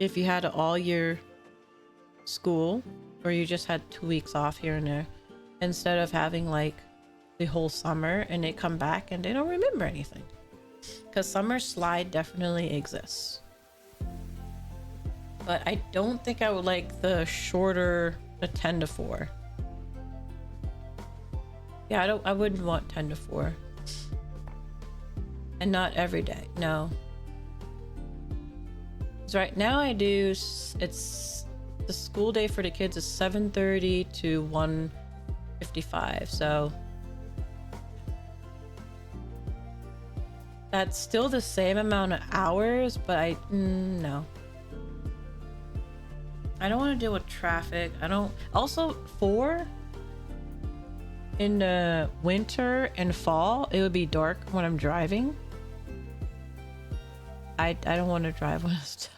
A: if you had an all year school or you just had 2 weeks off here and there instead of having like the whole summer and they come back and they don't remember anything, because summer slide definitely exists. But I don't think I would like the shorter, the 10 to 4. Yeah, I wouldn't want 10 to 4. And not every day, no. So right now I do, it's the school day for the kids is 7:30 to 1:55. So that's still the same amount of hours, but no. I don't want to deal with traffic. I don't. Also, 4 in the winter and fall, it would be dark when I'm driving. I don't want to drive when it's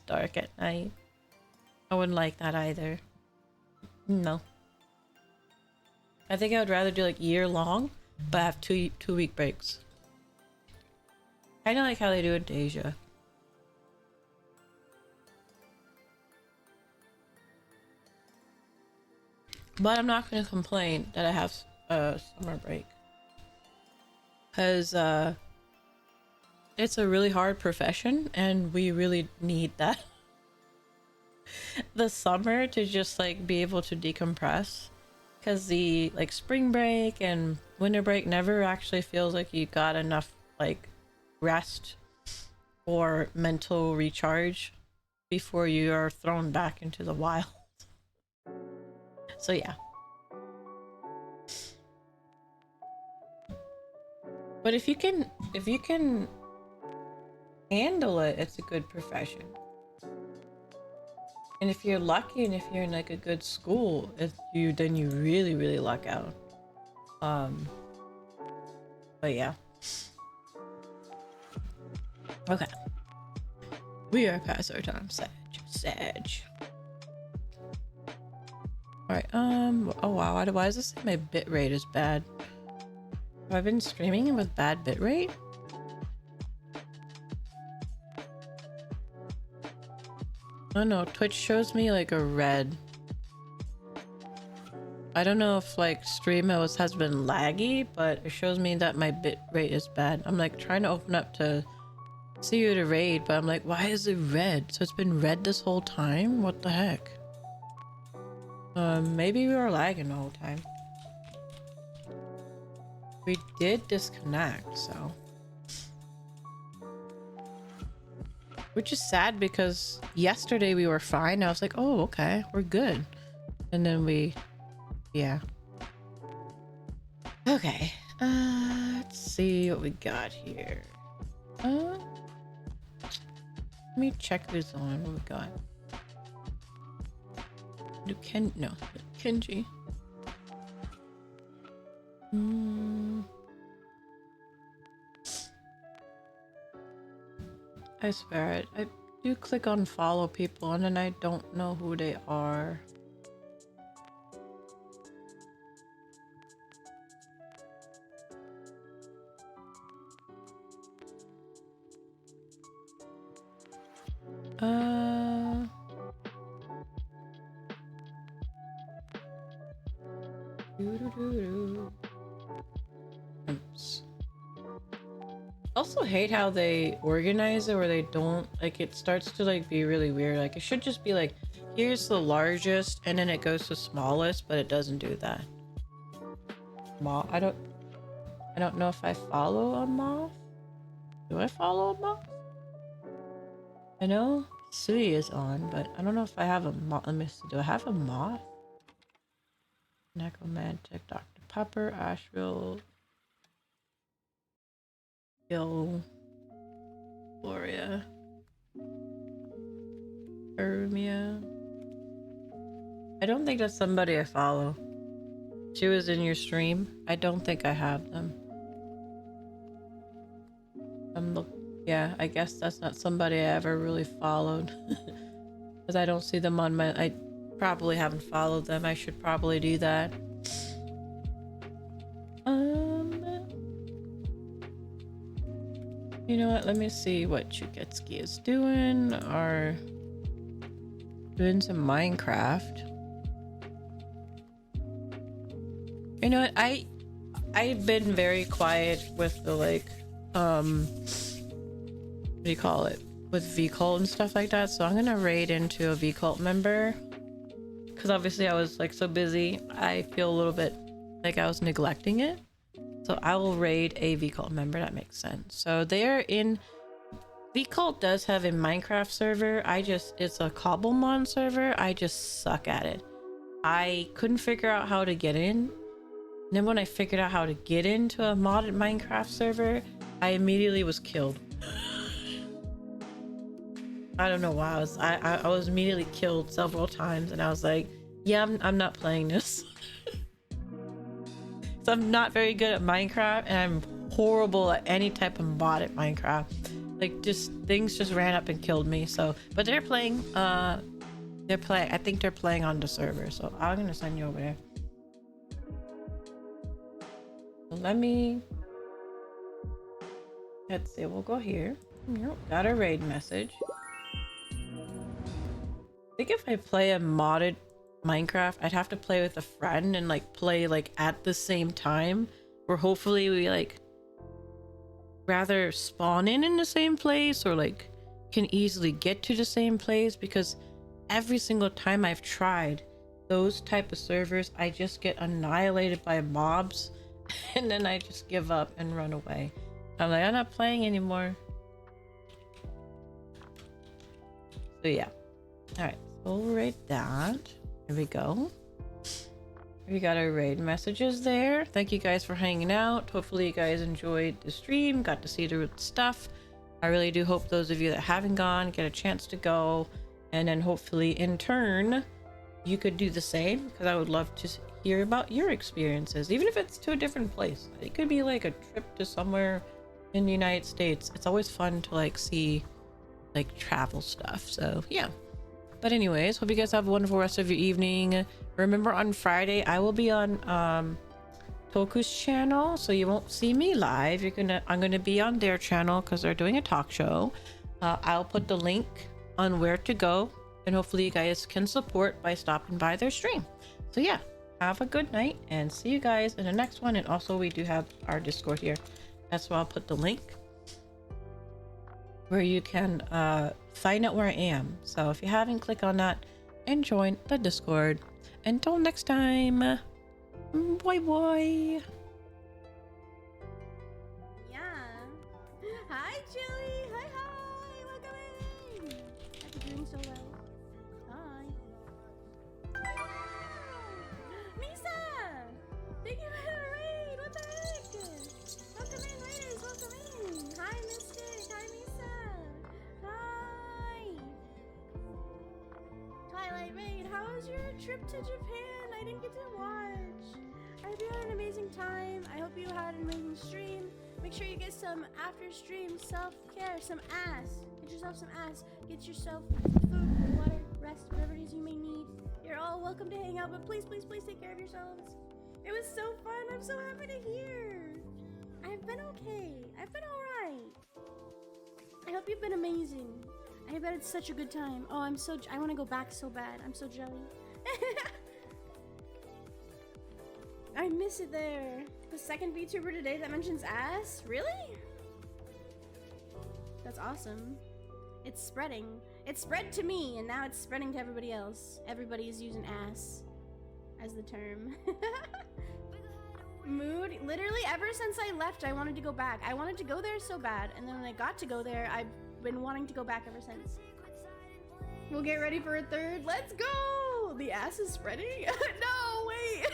A: dark at night. I wouldn't like that either. No. I think I would rather do like year long, but have 2 week breaks. Kind of like how they do in Asia. But I'm not going to complain that I have a summer break. Because it's a really hard profession and we really need that. The summer to just like be able to decompress. Because the like spring break and winter break never actually feels like you got enough like rest or mental recharge before you are thrown back into the wild. So yeah. But if you can handle it, it's a good profession. And if you're lucky and if you're in like a good school, then you really luck out. But yeah. Okay. We are past our time. Sag. Alright, oh wow, why does this say my bitrate is bad? Have I been streaming it with bad bitrate? Oh no, Twitch shows me like a red. I don't know if like stream has been laggy, but it shows me that my bitrate is bad. I'm like trying to open up to see you to raid, but I'm like, why is it red? So it's been red this whole time? What the heck? Maybe we were lagging the whole time. We did disconnect, so. Which is sad because yesterday we were fine. I was like, oh, okay, we're good. And then yeah. Okay, let's see what we got here. Let me check who's on. What we got? Kenji. I swear I do click on follow people and then I don't know who they are. Oops. Also hate how they organize it where they don't like it starts to like be really weird. Like it should just be like here's the largest and then it goes to smallest, but it doesn't do that. I don't know if I follow a moth. Do I follow a moth? I know Sui is on, but I don't know if I have a moth. Let me see. Do I have a moth? Necromantic, Dr. Pepper, Asheville, Gil, Gloria, Ermia. I don't think that's somebody I follow. She was in your stream. I don't think I have them. Yeah, I guess that's not somebody I ever really followed. Because I don't see them on my... I probably haven't followed them. I should probably do that. You know what? Let me see what Chuketsky is doing. Or doing some Minecraft. You know what? I've been very quiet with the like what do you call it? With V-Cult and stuff like that. So I'm gonna raid into a V-Cult member. Because obviously I was like so busy. I feel a little bit like I was neglecting it. So I will raid a V-Cult member. That makes sense. So they're in... V-Cult does have a Minecraft server. It's a Cobblemon server. I just suck at it. I couldn't figure out how to get in. And then when I figured out how to get into a modded Minecraft server, I immediately was killed. I don't know why. I was immediately killed several times, and I was like, yeah, I'm not playing this. So I'm not very good at Minecraft, and I'm horrible at any type of modded Minecraft. Like, just things just ran up and killed me. So, but they're playing. I think they're playing on the server. So I'm gonna send you over there. Let me... Let's see, we'll go here. Yep, got a raid message. I think if I play a modded Minecraft, I'd have to play with a friend and like play like at the same time, where hopefully we like rather spawn in the same place or like can easily get to the same place, because every single time I've tried those type of servers, I just get annihilated by mobs and then I just give up and run away. I'm like, I'm not playing anymore. So yeah. All right, so we'll rate that. Here we go. We got our raid messages there. Thank you guys for hanging out. Hopefully you guys enjoyed the stream, got to see the stuff. I really do hope those of you that haven't gone get a chance to go, and then hopefully in turn you could do the same, because I would love to hear about your experiences, even if it's to a different place. It could be like a trip to somewhere in the United States. It's always fun to like see like travel stuff. So yeah. But anyways, hope you guys have a wonderful rest of your evening. Remember, on Friday I will be on Toku's channel, so you won't see me live. I'm gonna be on their channel because they're doing a talk show. I'll put the link on where to go, and hopefully you guys can support by stopping by their stream. So yeah, have a good night and see you guys in the next one. And also we do have our Discord here. That's why I'll put the link where you can find out where I am. So if you haven't, click on that and join the Discord. Until next time, bye bye.
C: Yeah. Hi, Chili. Hi, hi. Welcome in. Hope you're doing so well. Hi. Misa! Thank you for the raid. What the heck? Welcome in, raiders. Welcome in. Hi, Mystic. Hi, Misa. Hi. Twilight Raid, how was your trip to Japan? I didn't get to watch. I hope you had an amazing time. I hope you had an amazing stream. Make sure you get some after stream self-care, some ass. Get yourself some ass. Get yourself food, water, rest, whatever it is you may need. You're all welcome to hang out, but please, please, please take care of yourselves. It was so fun. I'm so happy to hear. I've been okay. I've been alright. I hope you've been amazing. I bet it's such a good time. Oh, I want to go back so bad. I'm so jelly. I miss it there. The second VTuber today that mentions ass? Really? That's awesome. It's spreading. It spread to me, and now it's spreading to everybody else. Everybody is using ass as the term. Mood. Literally, ever since I left, I wanted to go back. I wanted to go there so bad, and then when I got to go there, I've been wanting to go back ever since. We'll get ready for a third. Let's go! The ass is spreading? No, wait!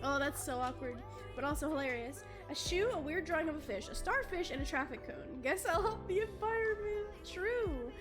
C: Oh, that's so awkward, but also hilarious. A shoe, a weird drawing of a fish, a starfish, and a traffic cone. Guess I'll help the environment. True.